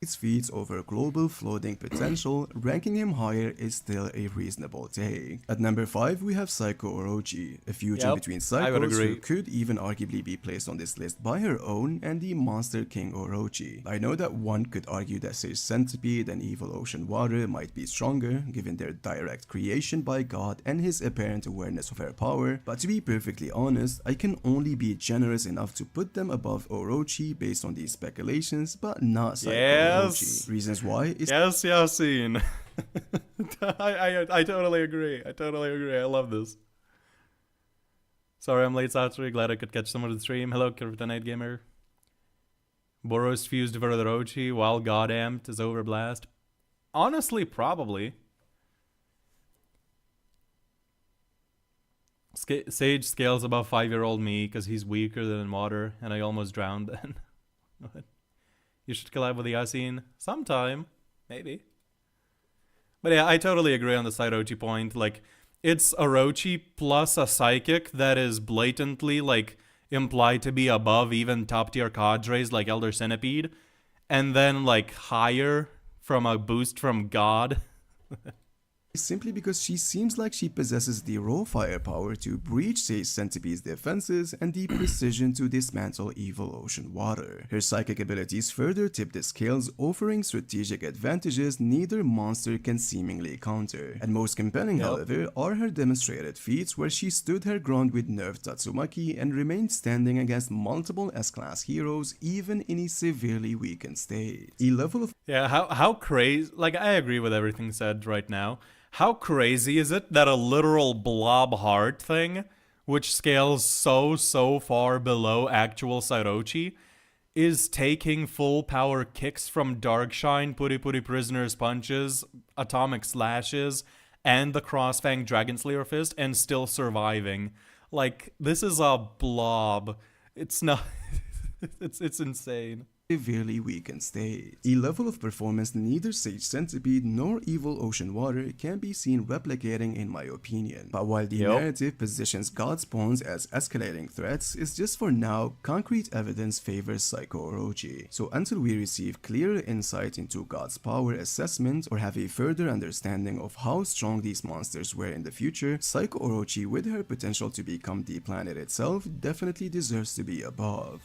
His feats over global floating potential, ranking him higher is still a reasonable take. At number 5, we have Psykos-Orochi, a fusion between Psychos who could even arguably be placed on this list by her own and the Monster King Orochi. I know that one could argue that Sage Centipede and Evil Ocean Water might be stronger, given their direct creation by God and his apparent awareness of her power, but to be perfectly honest, I can only be generous enough to put them above Orochi based on these speculations, but not Psykos-Orochi. Reasons why is... Yes, Yasin. I totally agree. I love this. Sorry I'm late, Satsuri. Glad I could catch some of the stream. Hello, Kryptonite Gamer. Boros fused with Orochi while God amped is Overblast. Honestly, probably. Sage scales above 5-year-old me because he's weaker than water, and I almost drowned then. What? You should collab with Yasin sometime, maybe. But yeah, I totally agree on the Psykos-Orochi point. Like, it's Orochi plus a psychic that is blatantly, like, implied to be above even top-tier cadres like Elder Centipede, and then, like, higher from a boost from God. Simply because she seems like she possesses the raw firepower to breach Sage Centipede's defenses and the precision to dismantle Evil Ocean Water. Her psychic abilities further tip the scales, offering strategic advantages neither monster can seemingly counter. And most compelling, however, are her demonstrated feats where she stood her ground with nerfed Tatsumaki and remained standing against multiple S-class heroes even in a severely weakened state. A level of... Yeah, how crazy... Like, I agree with everything said right now. How crazy is it that a literal blob heart thing, which scales so far below actual Psykos-Orochi, is taking full power kicks from Darkshine, Puri Prisoner's punches, atomic slashes, and the Crossfang Dragon Slayer Fist, and still surviving. Like, this is a blob. It's not... it's insane. severely weakened state. A level of performance neither Sage Centipede nor Evil Ocean Water can be seen replicating in my opinion. But while the narrative positions God spawns as escalating threats, it's just for now, concrete evidence favors Psykos-Orochi. So until we receive clearer insight into God's power assessment or have a further understanding of how strong these monsters were in the future, Psykos-Orochi, with her potential to become the planet itself, definitely deserves to be above.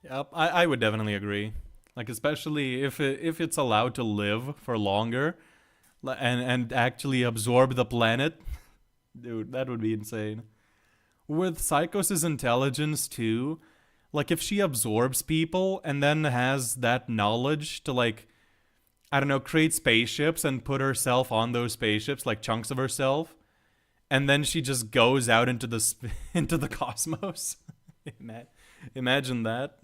Yep, I would definitely agree. Like, especially if it's allowed to live for longer and actually absorb the planet. Dude, that would be insane. With Psykos' intelligence too, like if she absorbs people and then has that knowledge to, like, I don't know, create spaceships and put herself on those spaceships, like chunks of herself, and then she just goes out into the cosmos. Imagine that.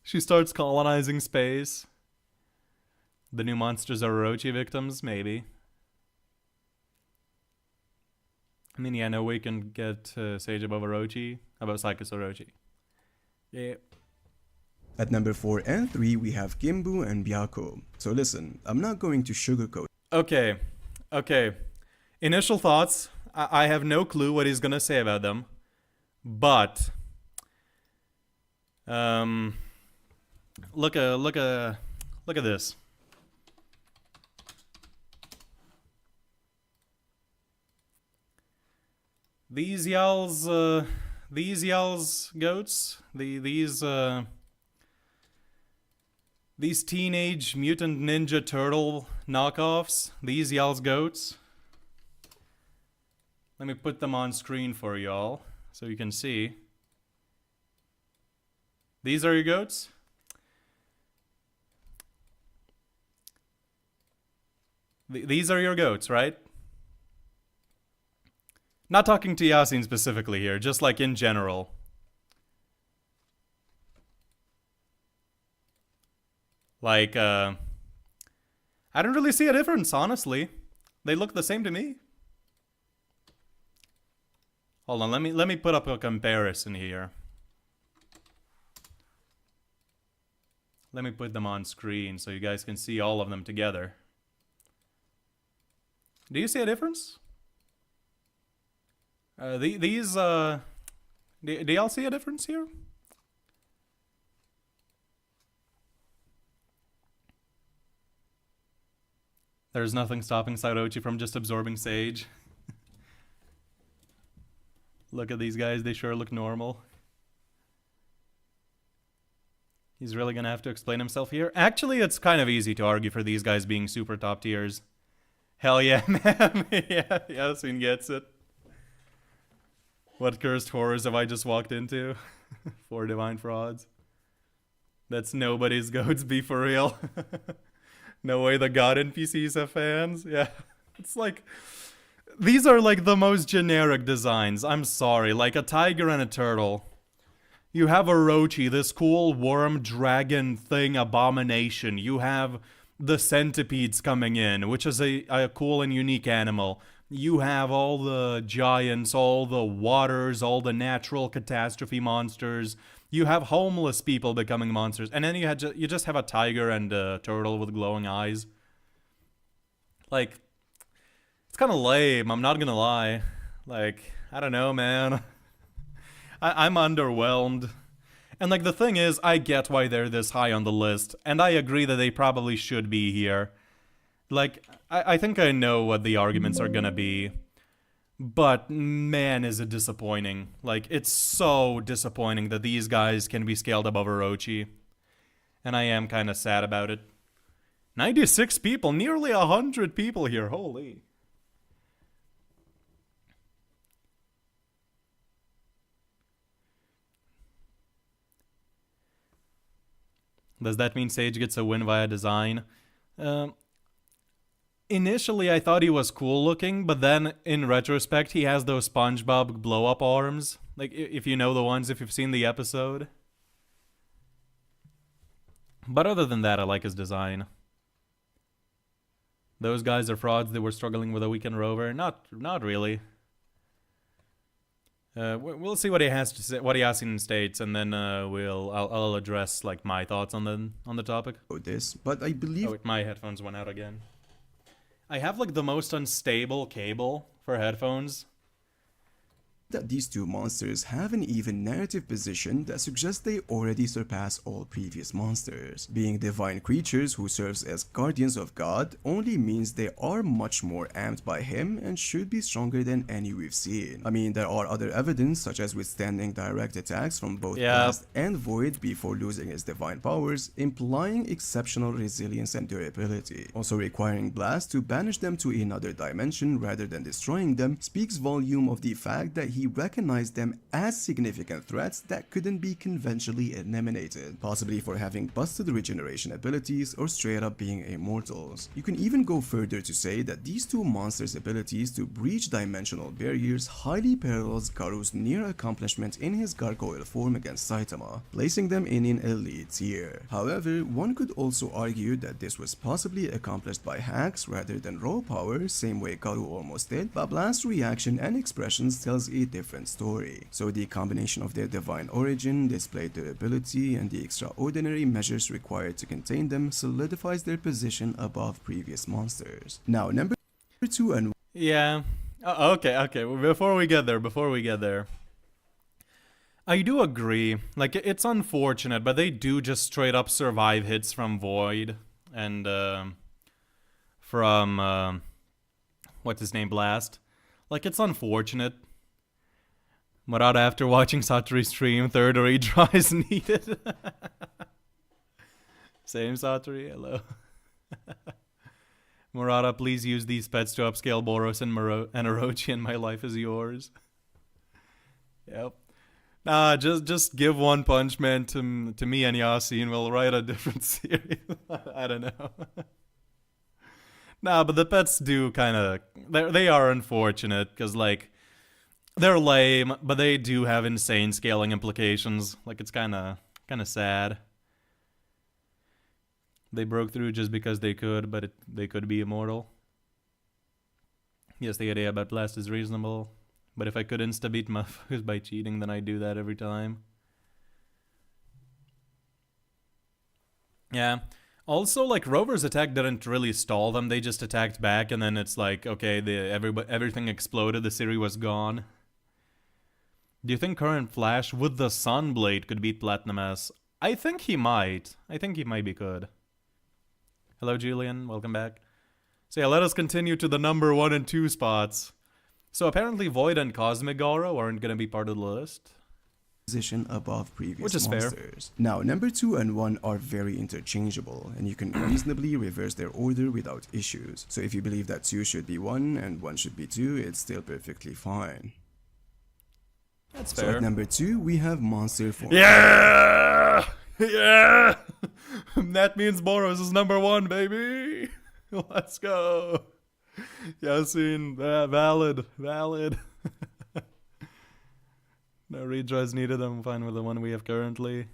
She starts colonizing space. The new monsters are Orochi victims, maybe. I mean, yeah, no way can get Sage above Orochi, above Psykos-Orochi. Yeah. At number 4 and 3, we have Gimbu and Byakko. So listen, I'm not going to sugarcoat. Okay. Initial thoughts, I have no clue what he's gonna say about them. But... Look at this. These yells goats. These teenage mutant ninja turtle knockoffs. These yells goats. Let me put them on screen for y'all so you can see. These are your goats? These are your goats, right? Not talking to Yasin specifically here, just like in general. Like, I don't really see a difference, honestly. They look the same to me. Hold on, let me put up a comparison here. Let me put them on screen so you guys can see all of them together. Do you see a difference? Do y'all see a difference here? There's nothing stopping Psykos-Orochi from just absorbing Sage. Look at these guys, they sure look normal. He's really gonna have to explain himself here. Actually, it's kind of easy to argue for these guys being super top tiers. Hell yeah, man. Yeah, Yasin gets it. What cursed horrors have I just walked into? 4 divine frauds. That's nobody's goats, be for real. No way the god NPCs have fans. Yeah, it's like... These are like the most generic designs. I'm sorry, like a tiger and a turtle. You have Orochi, this cool worm dragon thing abomination. You have the centipedes coming in, which is a cool and unique animal. You have all the giants, all the waters, all the natural catastrophe monsters. You have homeless people becoming monsters. And then you just have a tiger and a turtle with glowing eyes. Like, it's kind of lame, I'm not gonna lie. Like, I don't know, man. I'm underwhelmed. And like the thing is, I get why they're this high on the list, and I agree that they probably should be here. Like, I think I know what the arguments are gonna be. But man, is it disappointing. Like, it's so disappointing that these guys can be scaled above Orochi. And I am kind of sad about it. 96 people, nearly 100 people here, holy. Does that mean Sage gets a win via design? Initially, I thought he was cool looking, but then, in retrospect, he has those SpongeBob blow-up arms. Like, if you know the ones, if you've seen the episode. But other than that, I like his design. Those guys are frauds. They were struggling with a weekend rover. Not really. We'll see what he has to say, what he has in states, and then I'll address like my thoughts on the topic. This, but I believe. Oh, wait, my headphones went out again. I have like the most unstable cable for headphones. That these two monsters have an even narrative position that suggests they already surpass all previous monsters. Being divine creatures who serves as guardians of God only means they are much more amped by him and should be stronger than any we've seen. I mean, there are other evidence such as withstanding direct attacks from both Blast and Void before losing his divine powers, implying exceptional resilience and durability. Also requiring Blast to banish them to another dimension rather than destroying them speaks volume of the fact that he recognized them as significant threats that couldn't be conventionally eliminated, possibly for having busted regeneration abilities or straight up being immortals. You can even go further to say that these two monsters' abilities to breach dimensional barriers highly parallels Garou's near accomplishment in his gargoyle form against Saitama, placing them in an elite tier. However, one could also argue that this was possibly accomplished by hacks rather than raw power, same way Garou almost did, but Blast's reaction and expressions tells a different story. So the combination of their divine origin, displayed durability, and the extraordinary measures required to contain them solidifies their position above previous monsters. Now, number 2 and... Yeah. Okay. Before we get there. I do agree. Like, it's unfortunate, but they do just straight up survive hits from Void and, from, what's his name, Blast. Like, it's unfortunate. Murata, after watching Satori stream, third redraw is needed. Same Satori, hello. Murata, please use these pets to upscale Boros and Orochi, and my life is yours. Yep. Nah, just give One Punch Man to me and Yasin. We'll write a different series. I don't know. Nah, but the pets do kind of... They are unfortunate, because, like, they're lame, but they do have insane scaling implications. Like, it's kind of sad. They broke through just because they could, but they could be immortal. Yes, the idea about Blast is reasonable, but if I could insta-beat motherfuckers by cheating, then I'd do that every time. Yeah. Also, like, Rover's attack didn't really stall them. They just attacked back, and then it's like, okay, everything exploded, the Siri was gone. Do you think current Flash with the Sunblade could beat Platinum S? I think he might. I think he maybe could. Hello, Julian. Welcome back. So yeah, let us continue to the number 1 and 2 spots. So apparently Void and Cosmic Garou aren't going to be part of the list. Position above previous Which is monsters. Fair. Now, number 2 and 1 are very interchangeable, and you can reasonably reverse their order without issues. So if you believe that 2 should be 1 and 1 should be 2, it's still perfectly fine. That's fair. So at number 2, we have Monster Form. Yeah! Yeah! That means Boros is number 1, baby! Let's go! Yasin, valid. No redraws needed, I'm fine with the one we have currently.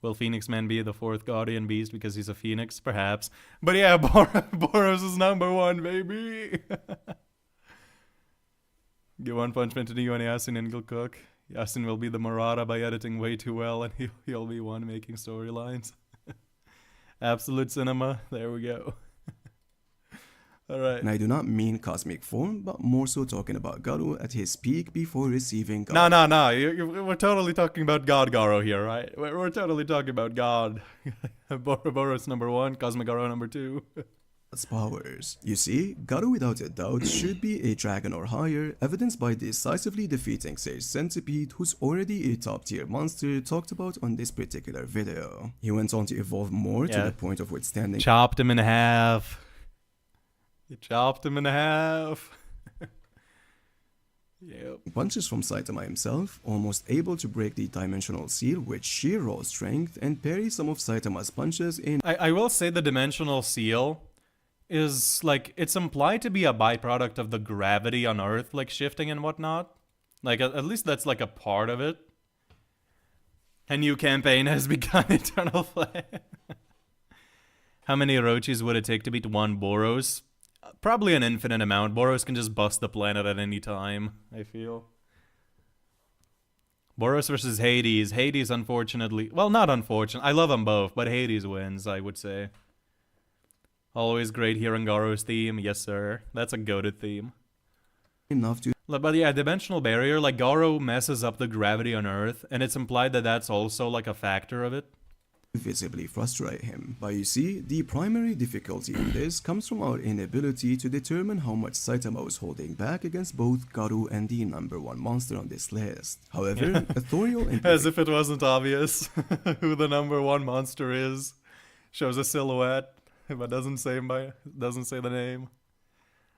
Will Phoenix Man be the 4th Guardian Beast because he's a Phoenix? Perhaps. But yeah, Boros is number 1, baby! Give One Punch Man to you and Yasin and he'll cook. Yasin will be the Murata by editing way too well, and he'll be one making storylines. Absolute cinema. There we go. Alright. And I do not mean cosmic form, but more so talking about Garou at his peak before receiving God. No. We're totally talking about God Garou here, right? We're totally talking about God. Boros number 1, Cosmic Garou number 2. Powers. You see, Garou without a doubt should be a dragon or higher, evidenced by decisively defeating Sage Centipede, who's already a top tier monster talked about on this particular video. He went on to evolve more to the point of withstanding. Chopped him in half. You chopped him in half. Yep. Punches from Saitama himself, almost able to break the dimensional seal with sheer raw strength and parry some of Saitama's punches in. I will say the dimensional seal is, like, it's implied to be a byproduct of the gravity on Earth, like, shifting and whatnot. Like, at least that's, like, a part of it. A new campaign has begun, Eternal Flame. How many Orochis would it take to beat one Boros? Probably an infinite amount. Boros can just bust the planet at any time, I feel. Boros versus Hades. Hades, unfortunately... Well, not unfortunate. I love them both, but Hades wins, I would say. Always great hearing Garou's theme. Yes, sir. That's a goated theme. Enough to... But yeah, dimensional barrier, like, Garou messes up the gravity on Earth, and it's implied that that's also, like, a factor of it. Visibly frustrate him. But you see, the primary difficulty in this comes from our inability to determine how much Saitama was holding back against both Garou and the #1 monster on this list. However, authorial As if it wasn't obvious who the #1 monster is. Shows a silhouette, but doesn't say the name.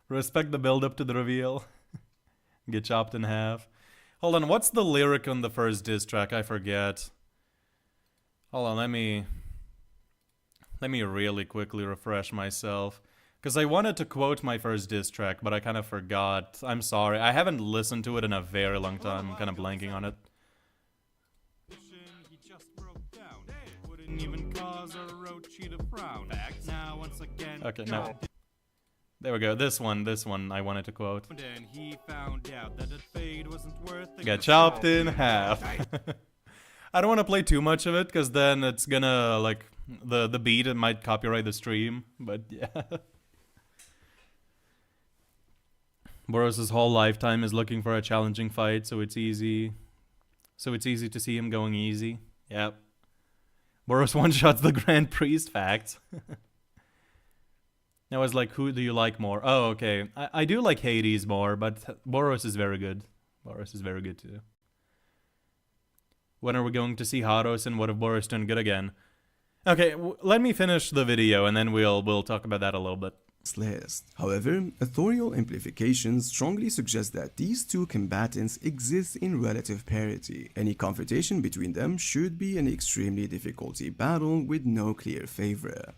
Respect the build up to the reveal. Get chopped in half. Hold on, what's the lyric on the first diss track? I forget. Hold on, let me really quickly refresh myself. Because I wanted to quote my first diss track, but I kind of forgot. I'm sorry. I haven't listened to it in a very long time. I'm kind of blanking on it. He just broke down. Wouldn't even cause Orochi to frown. Now once again. Okay, no. There we go. This one I wanted to quote. And he found out that the fade wasn't worth it. Get chopped in half. I don't want to play too much of it, because then it's gonna, like, the beat, it might copyright the stream, but yeah. Boros' whole lifetime is looking for a challenging fight, so it's easy to see him going easy. Yep. Boros one-shots the Grand Priest, facts. I was like, who do you like more? Oh, okay. I do like Hades more, but Boros is very good. Boros is very good too. When are we going to see Haros, and what if Boros done good again? Okay, let me finish the video and then we'll talk about that a little bit. List. However, authorial implications strongly suggest that these two combatants exist in relative parity. Any confrontation between them should be an extremely difficult battle with no clear favor.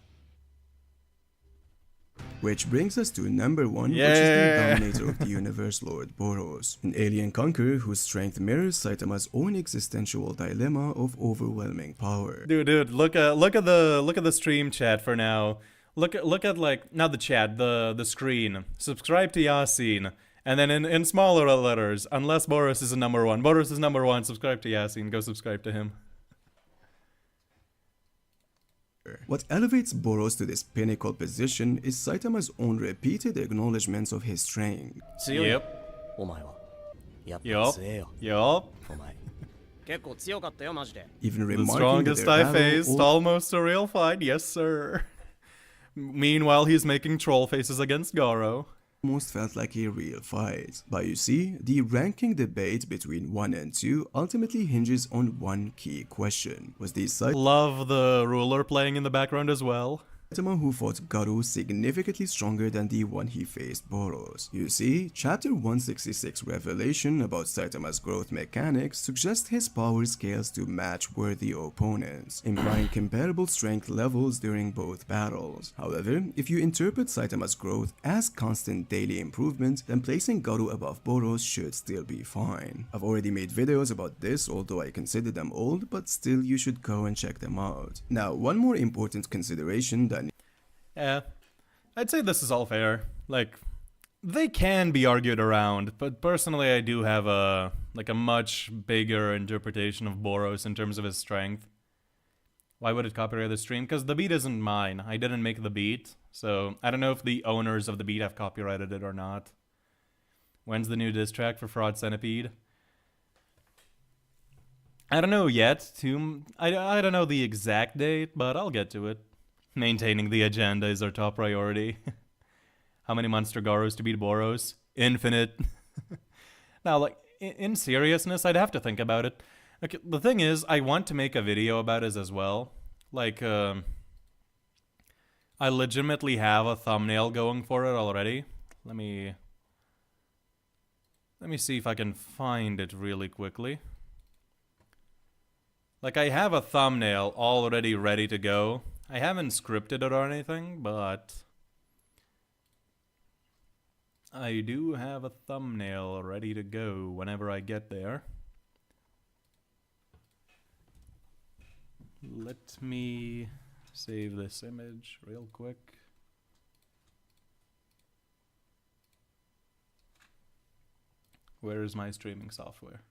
Which brings us to #1, which is the dominator of the universe, Lord Boros, an alien conqueror whose strength mirrors Saitama's own existential dilemma of overwhelming power. Dude, look at the stream chat for now. Look at like, not the chat, the screen. Subscribe to Yasin, and then in smaller letters, unless Boros is a #1. Boros is #1. Subscribe to Yasin. Go subscribe to him. What elevates Boros to this pinnacle position is Saitama's own repeated acknowledgements of his strength. Yep. Even The remarking strongest that their I battle faced, almost a real fight, yes sir. Meanwhile, he's making troll faces against Garou. almost felt like a real fight. But you see, the ranking debate between 1 and 2 ultimately hinges on one key question. Was the Love the ruler playing in the background as well. Saitama who fought Garou significantly stronger than the one he faced Boros? You see, chapter 166 revelation about Saitama's growth mechanics suggests his power scales to match worthy opponents, implying comparable strength levels during both battles. However, if you interpret Saitama's growth as constant daily improvement, then placing Garou above Boros should still be fine. I've already made videos about this, although I consider them old, but still you should go and check them out. Now, one more important consideration that Yeah, I'd say this is all fair. Like, they can be argued around, but personally I do have a much bigger interpretation of Boros in terms of his strength. Why would it copyright the stream? Because the beat isn't mine. I didn't make the beat, so I don't know if the owners of the beat have copyrighted it or not. When's the new diss track for Fraud Centipede? I don't know yet. I don't know the exact date, but I'll get to it. Maintaining the agenda is our top priority. How many monster Garous to beat Boros? Infinite. Now, like, in seriousness, I'd have to think about it. Okay, the thing is, I want to make a video about it as well. Like, I legitimately have a thumbnail going for it already. Let me see if I can find it really quickly. Like, I have a thumbnail already ready to go. I haven't scripted it or anything, but I do have a thumbnail ready to go whenever I get there. Let me save this image real quick. Where is my streaming software?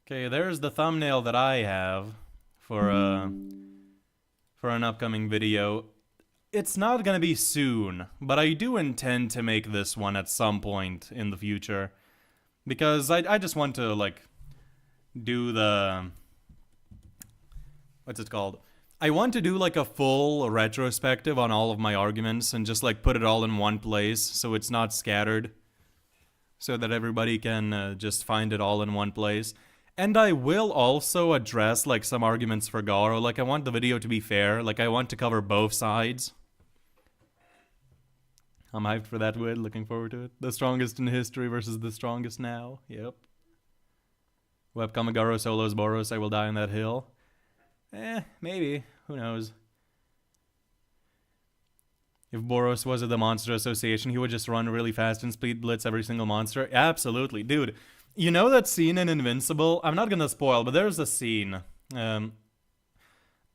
Okay, there's the thumbnail that I have for an upcoming video. It's not gonna be soon, but I do intend to make this one at some point in the future. Because I just want to, like, do the... What's it called? I want to do, like, a full retrospective on all of my arguments and just, like, put it all in one place so it's not scattered. So that everybody can just find it all in one place. And I will also address, like, some arguments for Garou. Like, I want the video to be fair. Like, I want to cover both sides. I'm hyped for that vid, looking forward to it. The strongest in history versus the strongest now. Yep. Webcomic Garou solos Boros, I will die on that hill. Maybe. Who knows? If Boros was at the Monster Association, he would just run really fast and speed blitz every single monster. Absolutely. Dude, you know that scene in Invincible? I'm not gonna spoil, but there's a scene. No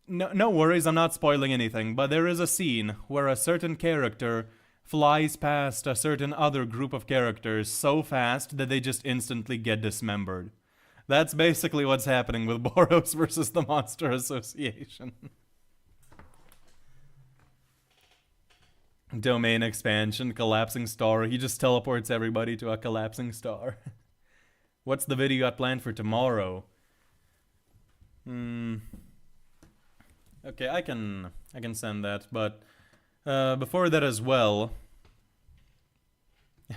worries, I'm not spoiling anything, but there is a scene where a certain character flies past a certain other group of characters so fast that they just instantly get dismembered. That's basically what's happening with Boros versus the Monster Association. Domain expansion, collapsing star. He just teleports everybody to a collapsing star. What's the video got planned for tomorrow? Okay, I can send that, but before that as well,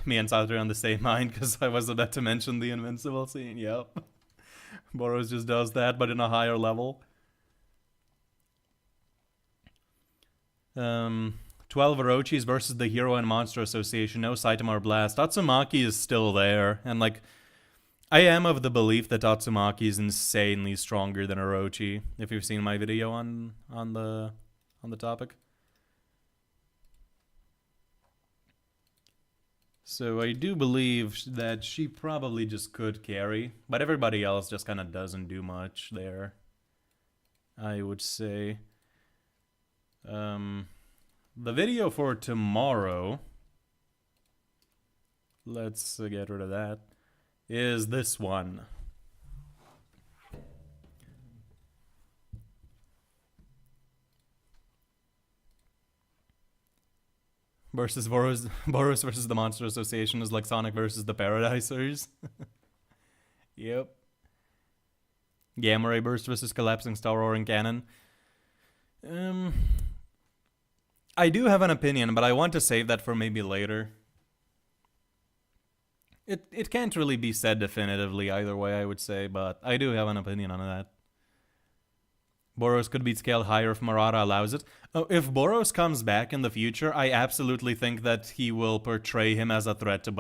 me and Sadri on the same mind because I was about to mention the Invincible scene. Yep. Boros just does that, but in a higher level. 12 Orochis versus the Hero and Monster Association. No Saitama or Blast. Tatsumaki is still there, and like, I am of the belief that Tatsumaki is insanely stronger than Orochi. If you've seen my video on the topic. So I do believe that she probably just could carry, but everybody else just kind of doesn't do much there, I would say. The video for tomorrow, let's get rid of that, is this one. Boros versus the Monster Association is like Sonic versus the Paradisers. Yep. Gamma Ray Burst versus Collapsing Star Roaring Cannon. I do have an opinion, but I want to save that for maybe later. It can't really be said definitively either way, I would say, but I do have an opinion on that. Boros could be scaled higher if Murata allows it. Oh, if Boros comes back in the future, I absolutely think that he will portray him as a threat to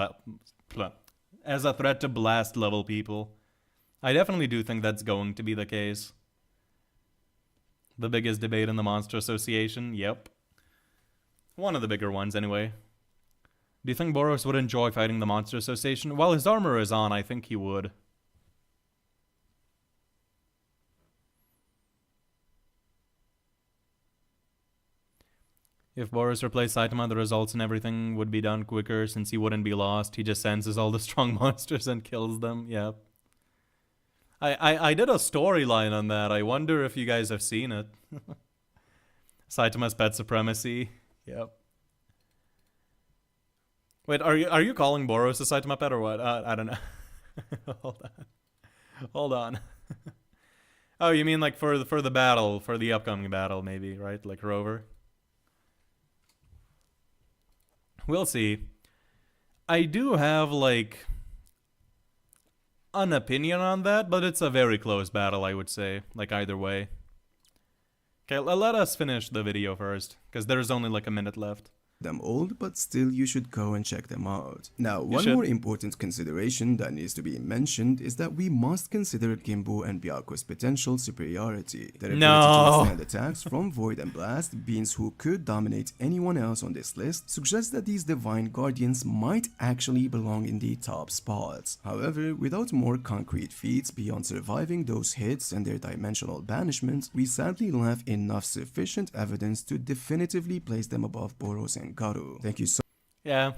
blast level people. I definitely do think that's going to be the case. The biggest debate in the Monster Association? Yep. One of the bigger ones, anyway. Do you think Boros would enjoy fighting the Monster Association? While his armor is on, I think he would. If Boros replaced Saitama, the results and everything would be done quicker since he wouldn't be lost. He just senses all the strong monsters and kills them. Yep. I did a storyline on that. I wonder if you guys have seen it. Saitama's pet supremacy. Yep. Wait, are you calling Boros a Saitama pet or what? I don't know. Hold on. Oh, you mean like for the battle, for the upcoming battle, maybe, right? Like Rover. We'll see. I do have, like, an opinion on that, but it's a very close battle, I would say. Like, either way. Okay, let us finish the video first, because there's only, like, a minute left. Them old, but still you should go and check them out. Now, one more important consideration that needs to be mentioned is that we must consider Gimbo and Byaku's potential superiority. Their ability to withstand attacks from Void and Blast, beings who could dominate anyone else on this list, suggests that these divine guardians might actually belong in the top spots. However, without more concrete feats beyond surviving those hits and their dimensional banishment, we sadly lack enough sufficient evidence to definitively place them above Boros and Garou. Thank you so Yeah.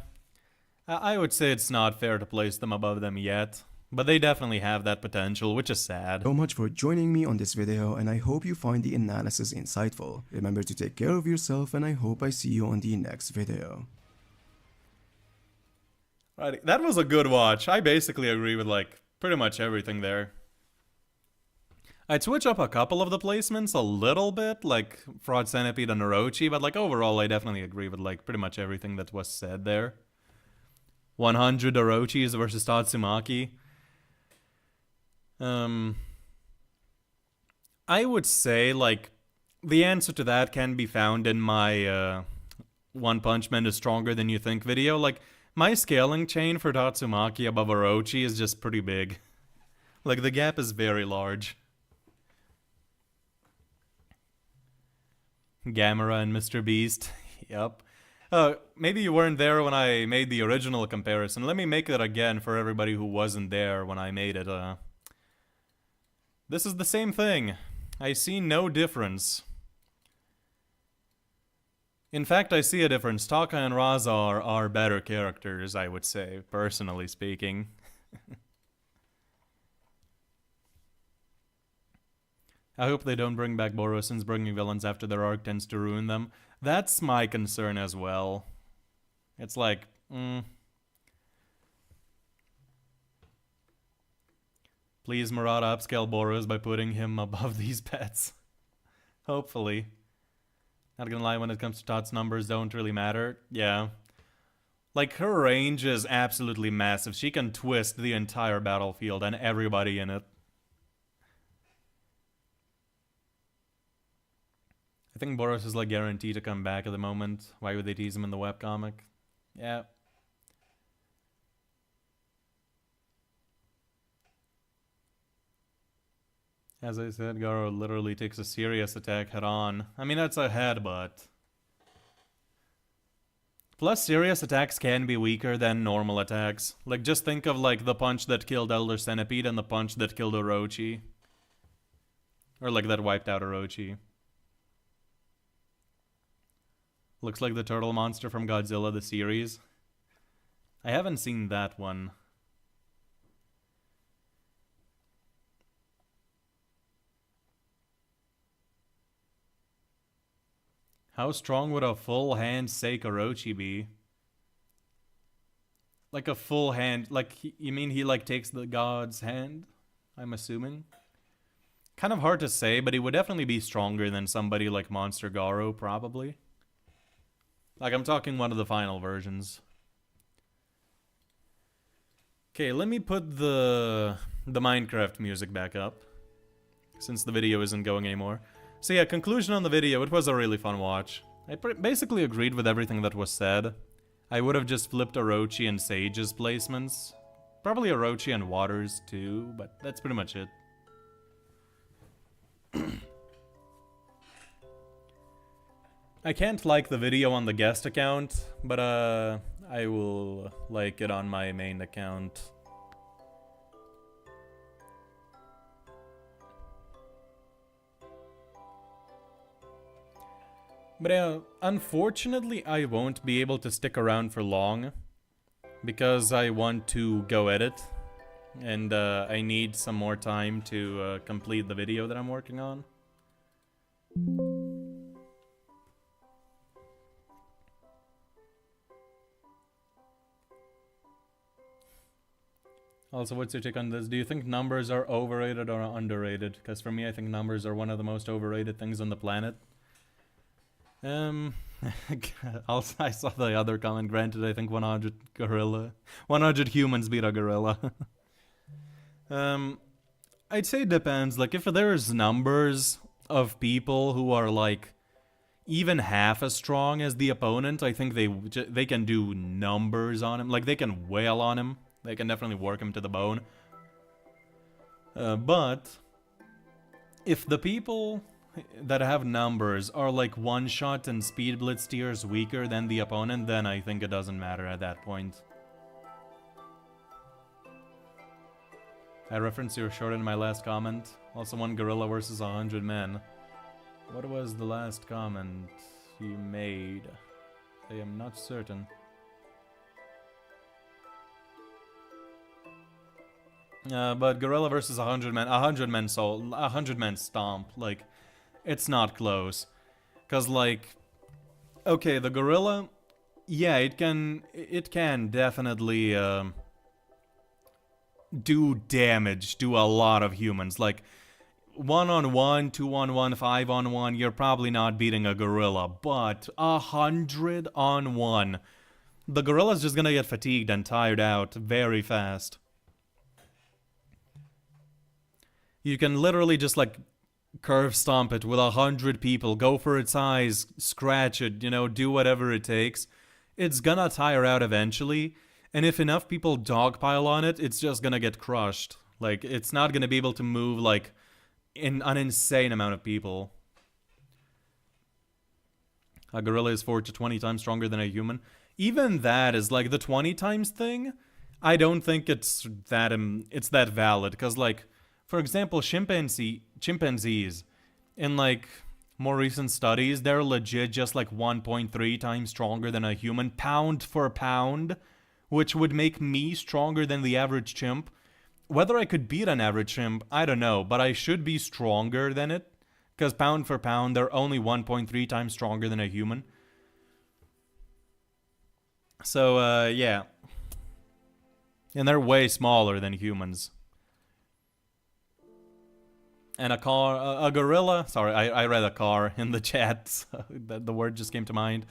I would say it's not fair to place them above them yet. But they definitely have that potential, which is sad. So much for joining me on this video, and I hope you find the analysis insightful. Remember to take care of yourself, and I hope I see you on the next video. Right, that was a good watch. I basically agree with like pretty much everything there. I'd switch up a couple of the placements a little bit, like Fraud Centipede and Orochi, but like overall I definitely agree with like pretty much everything that was said there. 100 Orochis versus Tatsumaki. I would say like the answer to that can be found in my One Punch Man is stronger than you think video. Like my scaling chain for Tatsumaki above Orochi is just pretty big. Like the gap is very large. Gamera and Mr. Beast. Yep. Maybe you weren't there when I made the original comparison. Let me make it again for everybody who wasn't there when I made it. This is the same thing. I see no difference. In fact, I see a difference. Taka and Raza are better characters, I would say, personally speaking. I hope they don't bring back Boros, since bringing villains after their arc tends to ruin them. That's my concern as well. It's like, Please, Murata, upscale Boros by putting him above these pets. Hopefully. Not gonna lie, when it comes to Tots, numbers don't really matter. Yeah. Like, her range is absolutely massive. She can twist the entire battlefield and everybody in it. I think Boros is like guaranteed to come back at the moment. Why would they tease him in the webcomic? Yeah. As I said, Garou literally takes a serious attack head on. I mean, that's a headbutt. Plus, serious attacks can be weaker than normal attacks. Like, just think of like the punch that killed Elder Centipede and the punch that killed Orochi. Or like that wiped out Orochi. Looks like the turtle monster from Godzilla the series. I haven't seen that one. How strong would a full hand Psykos-Orochi be? Like a full hand, like you mean he like takes the god's hand? I'm assuming. Kind of hard to say, but he would definitely be stronger than somebody like Monster Garou, probably. Like, I'm talking one of the final versions. Okay, let me put the Minecraft music back up, since the video isn't going anymore. So yeah, conclusion on the video, it was a really fun watch. I basically agreed with everything that was said. I would have just flipped Orochi and Sage's placements. Probably Orochi and Waters too, but that's pretty much it. I can't like the video on the guest account, but I will like it on my main account. But unfortunately I won't be able to stick around for long, because I want to go edit, and I need some more time to complete the video that I'm working on. Also, what's your take on this? Do you think numbers are overrated or underrated? Because for me, I think numbers are one of the most overrated things on the planet. Also, I saw the other comment. Granted, I think 100 humans beat a gorilla. I'd say it depends. Like, if there's numbers of people who are like even half as strong as the opponent, I think they can do numbers on him. Like, they can wail on him. They can definitely work him to the bone. But if the people that have numbers are like one-shot and speed blitz tiers weaker than the opponent, then I think it doesn't matter at that point. I referenced your short in my last comment. Also, one gorilla versus 100 men. What was the last comment you made? I am not certain. But gorilla versus 100 men, 100 men soul, 100 men stomp, like, it's not close. Cause like, okay, the gorilla, yeah, it can definitely do damage to a lot of humans. Like 1-on-1, 2-on-1, 5-on-1, you're probably not beating a gorilla, but 100-on-1, the gorilla's just gonna get fatigued and tired out very fast. You can literally just like curve stomp it with 100 people, go for its eyes, scratch it, you know, do whatever it takes. It's gonna tire out eventually, and if enough people dogpile on it, it's just gonna get crushed. Like, it's not gonna be able to move, like, in an insane amount of people. A gorilla is 4 to 20 times stronger than a human. Even that is, like, the 20 times thing, I don't think it's that valid, because, like, for example, chimpanzees, in, like, more recent studies, they're legit just, like, 1.3 times stronger than a human, pound for pound, which would make me stronger than the average chimp. Whether I could beat an average chimp, I don't know, but I should be stronger than it, because pound for pound, they're only 1.3 times stronger than a human. So, yeah. And they're way smaller than humans. And a gorilla, sorry, I read a car in the chat, so the word just came to mind.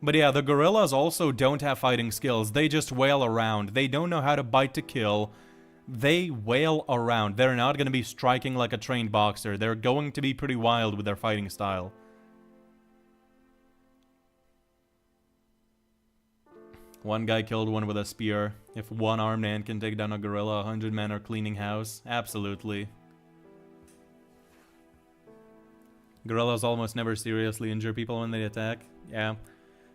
But yeah, the gorillas also don't have fighting skills, they just wail around. They don't know how to bite to kill, they wail around. They're not going to be striking like a trained boxer, they're going to be pretty wild with their fighting style. One guy killed one with a spear. If one armed man can take down a gorilla, 100 men are cleaning house. Absolutely. Gorillas almost never seriously injure people when they attack. Yeah.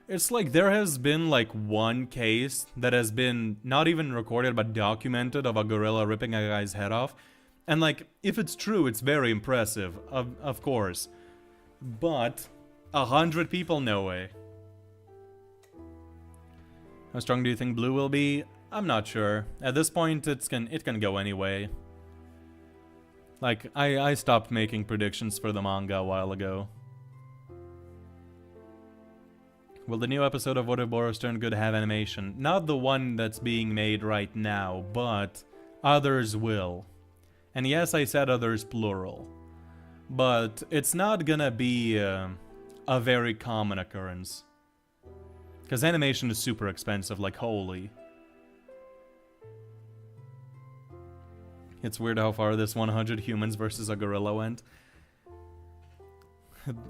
It's like there has been like one case that has been not even recorded but documented of a gorilla ripping a guy's head off. And like, if it's true, it's very impressive, of course. But 100 people, no way. How strong do you think Blue will be? I'm not sure. At this point, it can go anyway. Like, I stopped making predictions for the manga a while ago. Will the new episode of What If Boros Turned Good have animation? Not the one that's being made right now, but others will. And yes, I said others plural. But it's not gonna be a very common occurrence. Because animation is super expensive, like holy. It's weird how far this 100 humans versus a gorilla went.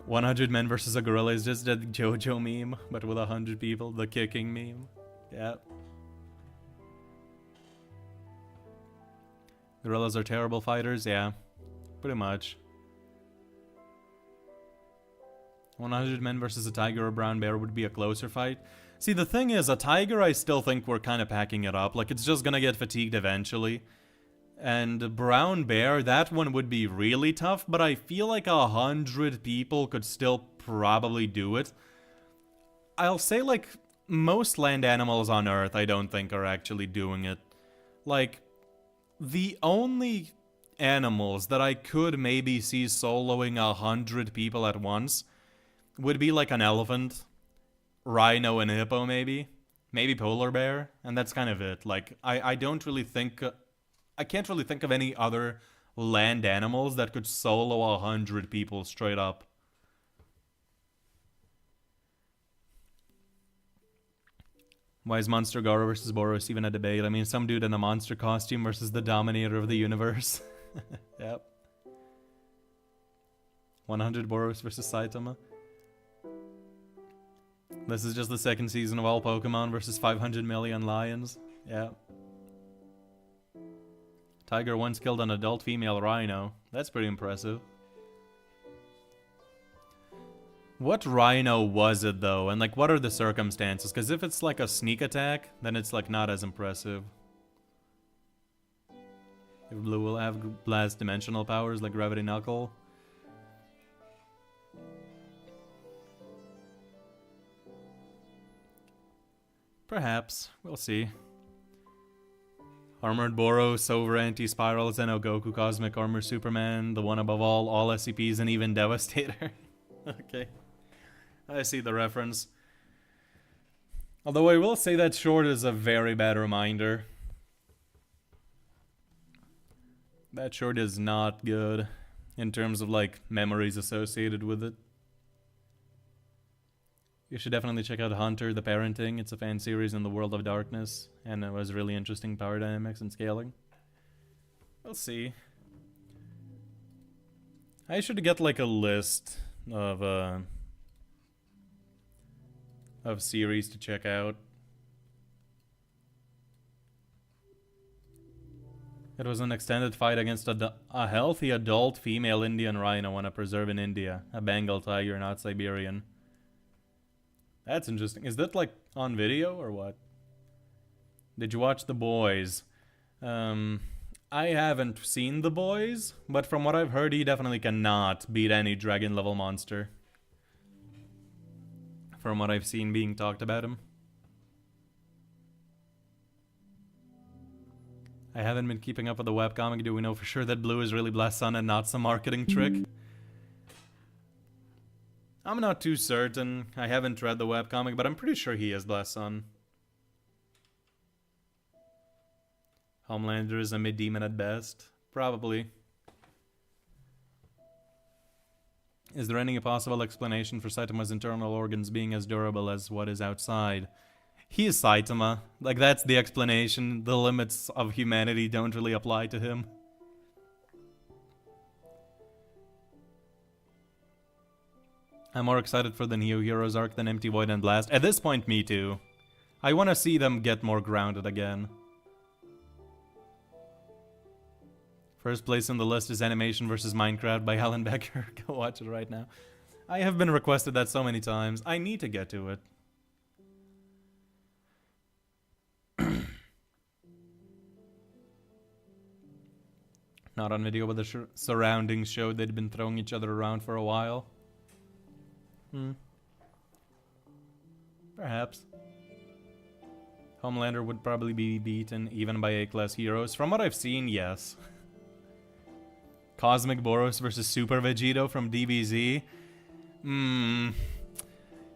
100 men versus a gorilla is just a JoJo meme, but with 100 people. The kicking meme. Yeah. Gorillas are terrible fighters? Yeah. Pretty much. 100 men versus a tiger or brown bear would be a closer fight. See, the thing is, a tiger I still think we're kind of packing it up. Like, it's just gonna get fatigued eventually. And brown bear, that one would be really tough, but I feel like 100 people could still probably do it. I'll say, like, most land animals on Earth I don't think are actually doing it. Like, the only animals that I could maybe see soloing 100 people at once would be like an elephant, rhino, and hippo maybe. Maybe polar bear, and that's kind of it. Like, I don't really think... I can't really think of any other land animals that could solo 100 people straight up. Why is Monster Garou versus Boros even a debate? I mean, some dude in a monster costume versus the dominator of the universe. Yep. 100 Boros versus Saitama. This is just the second season of all Pokemon versus 500 million lions. Yeah. Tiger once killed an adult female rhino. That's pretty impressive. What rhino was it though? And like, what are the circumstances? Because if it's like a sneak attack, then it's like not as impressive. If Blue will have blast dimensional powers like Gravity Knuckle. Perhaps. We'll see. Armored Boros over Anti-Spiral, Zeno Goku, Cosmic Armor Superman, the one above all SCPs, and even Devastator. Okay. I see the reference. Although I will say that short is a very bad reminder. That short is not good in terms of, like, memories associated with it. You should definitely check out Hunter, the Parenting. It's a fan series in the world of darkness, and it was really interesting power dynamics and scaling. We'll see. I should get like a list of series to check out. It was an extended fight against a healthy adult female Indian rhino on a preserve in India. A Bengal tiger, not Siberian. That's interesting. Is that like on video or what? Did you watch The Boys? I haven't seen The Boys, but from what I've heard, he definitely cannot beat any dragon level monster. From what I've seen being talked about him. I haven't been keeping up with the webcomic. Do we know for sure that Blue is really Blessed Sun and not some marketing trick? I'm not too certain. I haven't read the webcomic, but I'm pretty sure he is Blessed Sun. Homelander is a mid-demon at best. Probably. Is there any possible explanation for Saitama's internal organs being as durable as what is outside? He is Saitama. Like, that's the explanation. The limits of humanity don't really apply to him. I'm more excited for the Neo Heroes arc than Empty Void and Blast. At this point, me too. I want to see them get more grounded again. First place on the list is Animation vs. Minecraft by Alan Becker. Go watch it right now. I have been requested that so many times. I need to get to it. Not on video, but the surroundings showed they'd been throwing each other around for a while. Perhaps. Homelander would probably be beaten even by A-class heroes. From what I've seen, yes. Cosmic Boros versus Super Vegito from DBZ.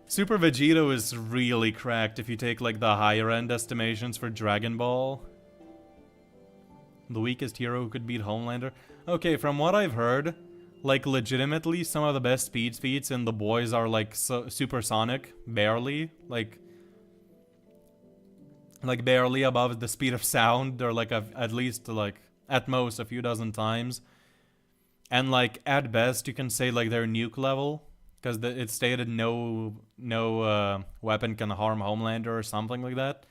Super Vegito is really cracked if you take like the higher end estimations for Dragon Ball. The weakest hero who could beat Homelander. Okay, from what I've heard, like legitimately some of the best speed feats in the boys are like supersonic, barely. Like barely above the speed of sound, or like at least like at most a few dozen times. And like at best you can say like they're nuke level, because it stated no weapon can harm Homelander or something like that.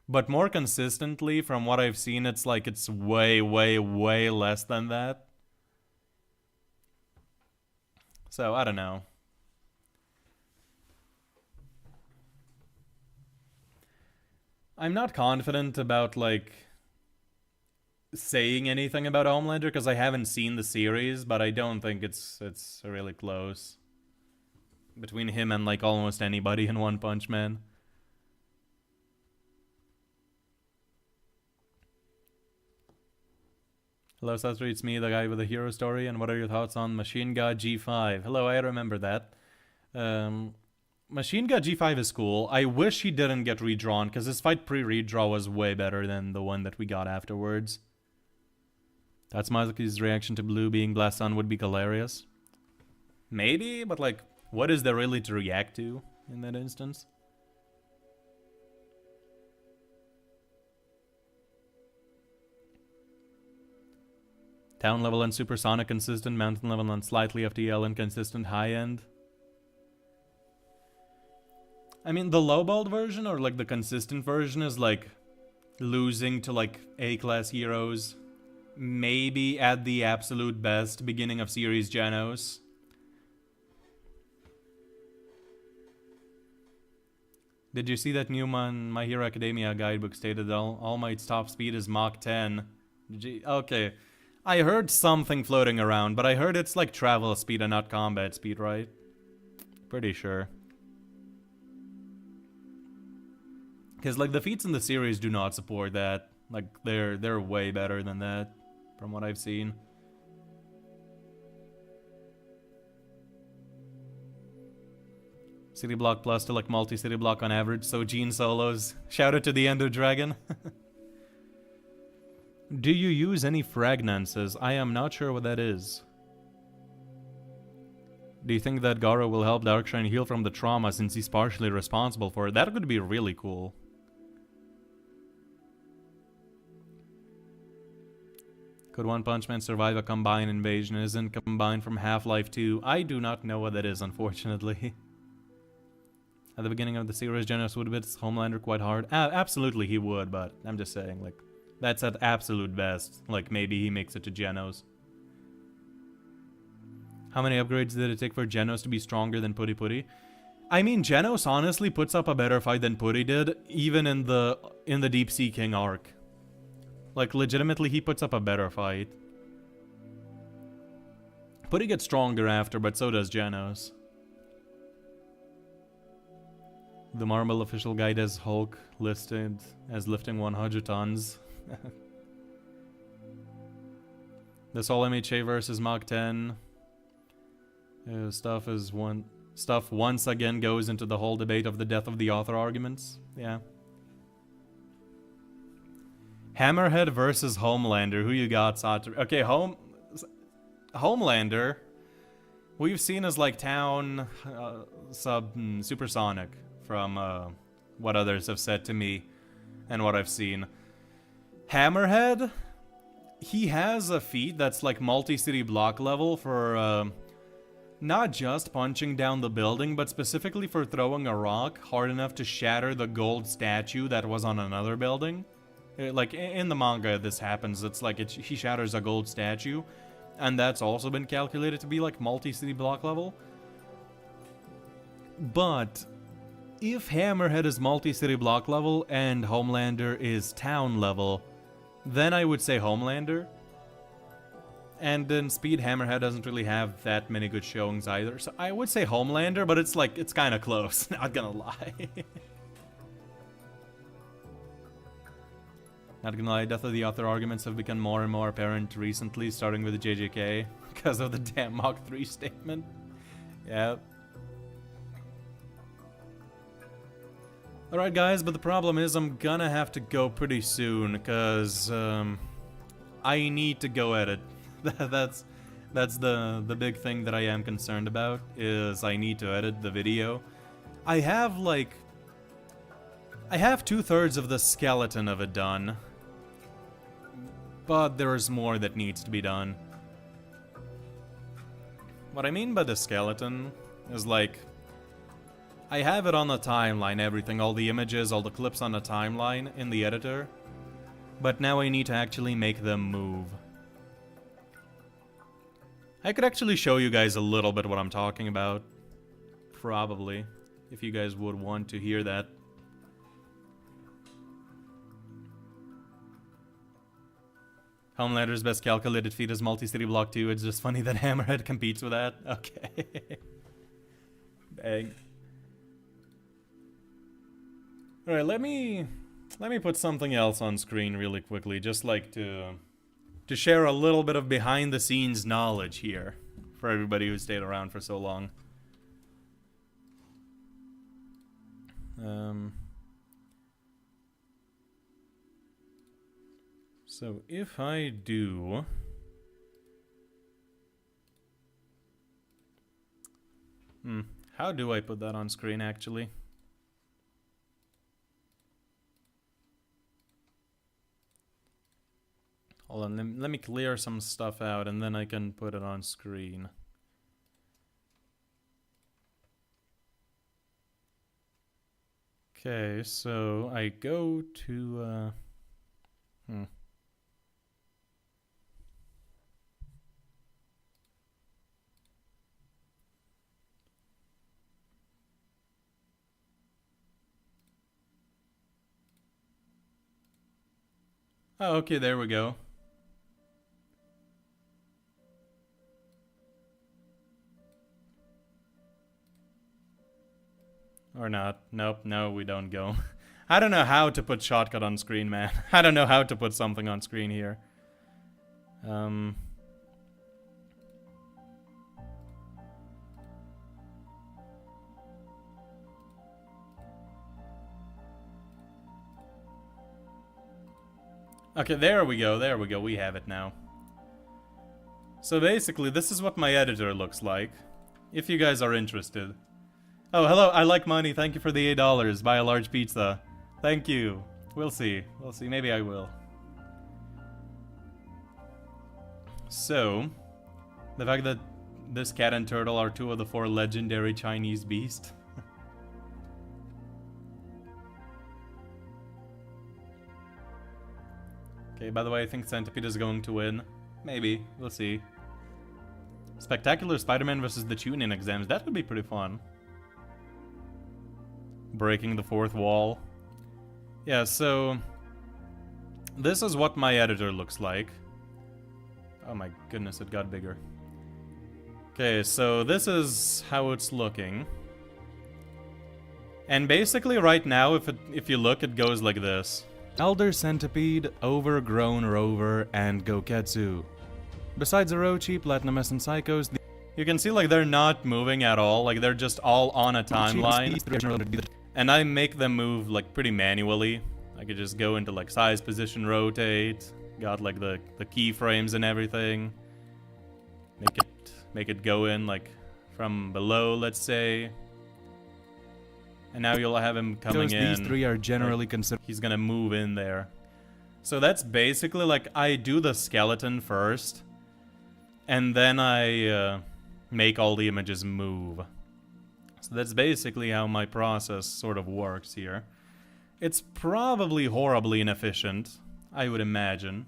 But more consistently, from what I've seen, it's like it's way, way, way less than that. So, I don't know. I'm not confident about, like, saying anything about Homelander, because I haven't seen the series, but I don't think it's really close. Between him and, like, almost anybody in One Punch Man. Hello, Sastre, it's me, the guy with the hero story, and what are your thoughts on Machine God G5? Hello, I remember that. Machine God G5 is cool. I wish he didn't get redrawn, because his fight pre-redraw was way better than the one that we got afterwards. That's Mazuki's reaction to Blue being Blast Sun would be hilarious. Maybe, but like, what is there really to react to in that instance? Town level and supersonic consistent, mountain level and slightly FTL inconsistent high end. I mean, the lowballed version or like the consistent version is like losing to like A-class heroes. Maybe at the absolute best, beginning of series Genos. Did you see that new My Hero Academia guidebook stated that All Might's top speed is Mach 10? Okay. I heard something floating around, but I heard it's like travel speed and not combat speed, right? Pretty sure. Because like the feats in the series do not support that. Like, they're way better than that, from what I've seen. City block plus to like multi-city block on average, so Gene solos. Shout out to the Ender Dragon. Do you use any fragnances? I am not sure what that is. Do you think that Garou will help Darkshine heal from the trauma since he's partially responsible for it? That could be really cool. Could One Punch Man survive a combined invasion? Isn't combined from Half-Life 2? I do not know what that is, unfortunately. At the beginning of the series, Genos would beat Homelander quite hard. Absolutely he would, but I'm just saying, like, that's at absolute best. Like, maybe he makes it to Genos. How many upgrades did it take for Genos to be stronger than Putty Putty? I mean, Genos honestly puts up a better fight than Putty did, even in the Deep Sea King arc. Like, legitimately, he puts up a better fight. Putty gets stronger after, but so does Genos. The Marvel official guide has Hulk listed as lifting 100 tons. This all MHA versus Mach 10 stuff once again goes into the whole debate of the death of the author arguments. Yeah. Hammerhead versus Homelander. Who you got, Sator? Okay, Homelander, we've seen as like town supersonic from what others have said to me and what I've seen. Hammerhead, he has a feat that's like multi-city block level for not just punching down the building, but specifically for throwing a rock hard enough to shatter the gold statue that was on another building. Like, in the manga this happens, it's like he shatters a gold statue, and that's also been calculated to be like multi-city block level. But if Hammerhead is multi-city block level and Homelander is town level, then I would say Homelander. And then Speed Hammerhead doesn't really have that many good showings either, so I would say Homelander, but it's like, it's kind of close, not gonna lie. Not gonna lie, death of the author arguments have become more and more apparent recently, starting with the JJK, because of the damn Mach 3 statement. Yeah. Alright guys, but the problem is I'm gonna have to go pretty soon, because I need to go edit. That's the big thing that I am concerned about, is I need to edit the video. I have 2/3 of the skeleton of it done, but there's more that needs to be done. What I mean by the skeleton is like, I have it on the timeline, everything, all the images, all the clips on the timeline in the editor, but now I need to actually make them move. I could actually show you guys a little bit what I'm talking about, probably, if you guys would want to hear that. Homelander's best calculated feat is multi-city block 2. It's just funny that Hammerhead competes with that. Okay. Bang. Alright, let me put something else on screen really quickly, just like to share a little bit of behind the scenes knowledge here for everybody who stayed around for so long. So if I do how do I put that on screen actually? Hold on, let me clear some stuff out and then I can put it on screen. Okay, so I go to Oh, okay, there we go. Or not. Nope, no, we don't go. I don't know how to put shotcut on screen, man. I don't know how to put something on screen here. Okay, there we go, we have it now. So basically, this is what my editor looks like, if you guys are interested. Oh, hello, I like money, thank you for the $8, buy a large pizza. Thank you. We'll see, maybe I will. So, the fact that this cat and turtle are 2 of the 4 legendary Chinese beasts. Okay, by the way, I think Centipede is going to win. Maybe, we'll see. Spectacular Spider-Man versus the Chunin exams, that would be pretty fun. Breaking the 4th wall. Yeah, so... this is what my editor looks like. Oh my goodness, it got bigger. Okay, so this is how it's looking. And basically right now, if you look, it goes like this. Elder Centipede, Overgrown Rover, and Goketsu. Besides Orochi, Platinum S, and Psychos, you can see like they're not moving at all, like they're just all on a timeline. And I make them move like pretty manually. I could just go into like size, position, rotate, got like the keyframes and everything. Make it go in like from below, let's say. And now you'll have him coming in. These 3 are generally considered. He's gonna move in there. So that's basically like I do the skeleton first, and then I make all the images move. So that's basically how my process sort of works here. It's probably horribly inefficient, I would imagine.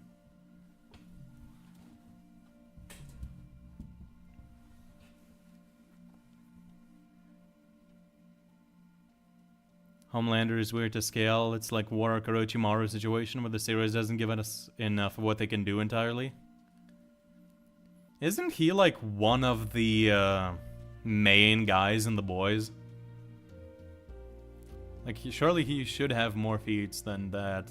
Homelander is weird to scale. It's like War Orochimaru situation where the series doesn't give us enough of what they can do entirely. Isn't he like one of the main guys in The Boys? Like, surely he should have more feats than that.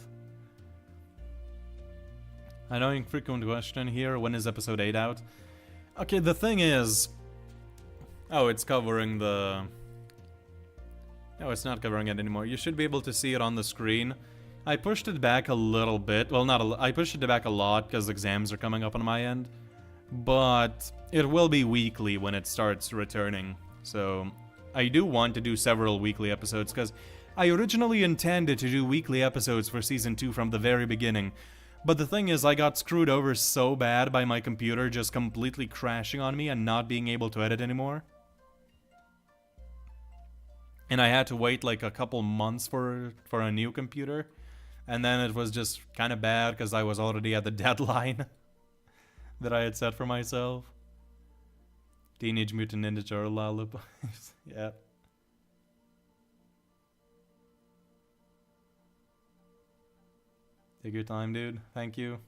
Annoying frequent question here. When is episode 8 out? Okay, the thing is... oh, it's covering the... no, it's not covering it anymore. You should be able to see it on the screen. I pushed it back a little bit. Well, I pushed it back a lot because exams are coming up on my end. But it will be weekly when it starts returning. So I do want to do several weekly episodes because I originally intended to do weekly episodes for Season 2 from the very beginning. But the thing is, I got screwed over so bad by my computer just completely crashing on me and not being able to edit anymore. And I had to wait like a couple months for a new computer. And then it was just kind of bad because I was already at the deadline that I had set for myself. Teenage Mutant Ninja Turtle lullabies. Yeah. Take your time, dude. Thank you.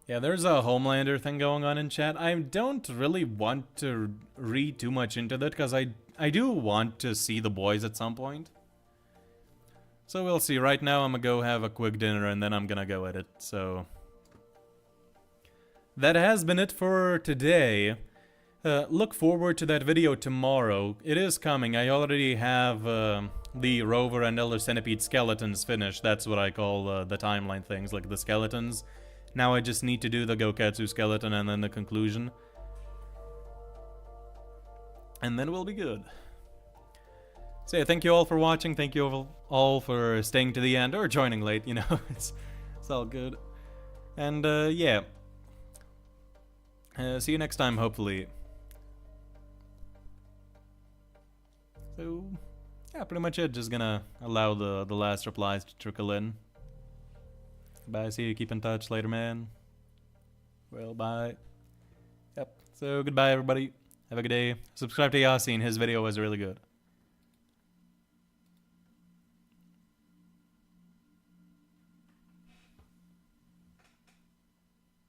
Yeah, there's a Homelander thing going on in chat. I don't really want to read too much into that because I do want to see The Boys at some point. So we'll see. Right now I'm gonna go have a quick dinner and then I'm gonna go edit, so... that has been it for today. Look forward to that video tomorrow. It is coming. I already have the Rover and Elder Centipede skeletons finished. That's what I call the timeline things, like the skeletons. Now I just need to do the Goketsu skeleton and then the conclusion. And then we'll be good. So yeah, thank you all for watching. Thank you all for staying to the end or joining late, you know. It's all good. And yeah. See you next time, hopefully. So, yeah, pretty much it. Just gonna allow the last replies to trickle in. Bye, see you, keep in touch later, man. Well, bye. Yep, so goodbye, everybody. Have a good day. Subscribe to Yasin, his video was really good.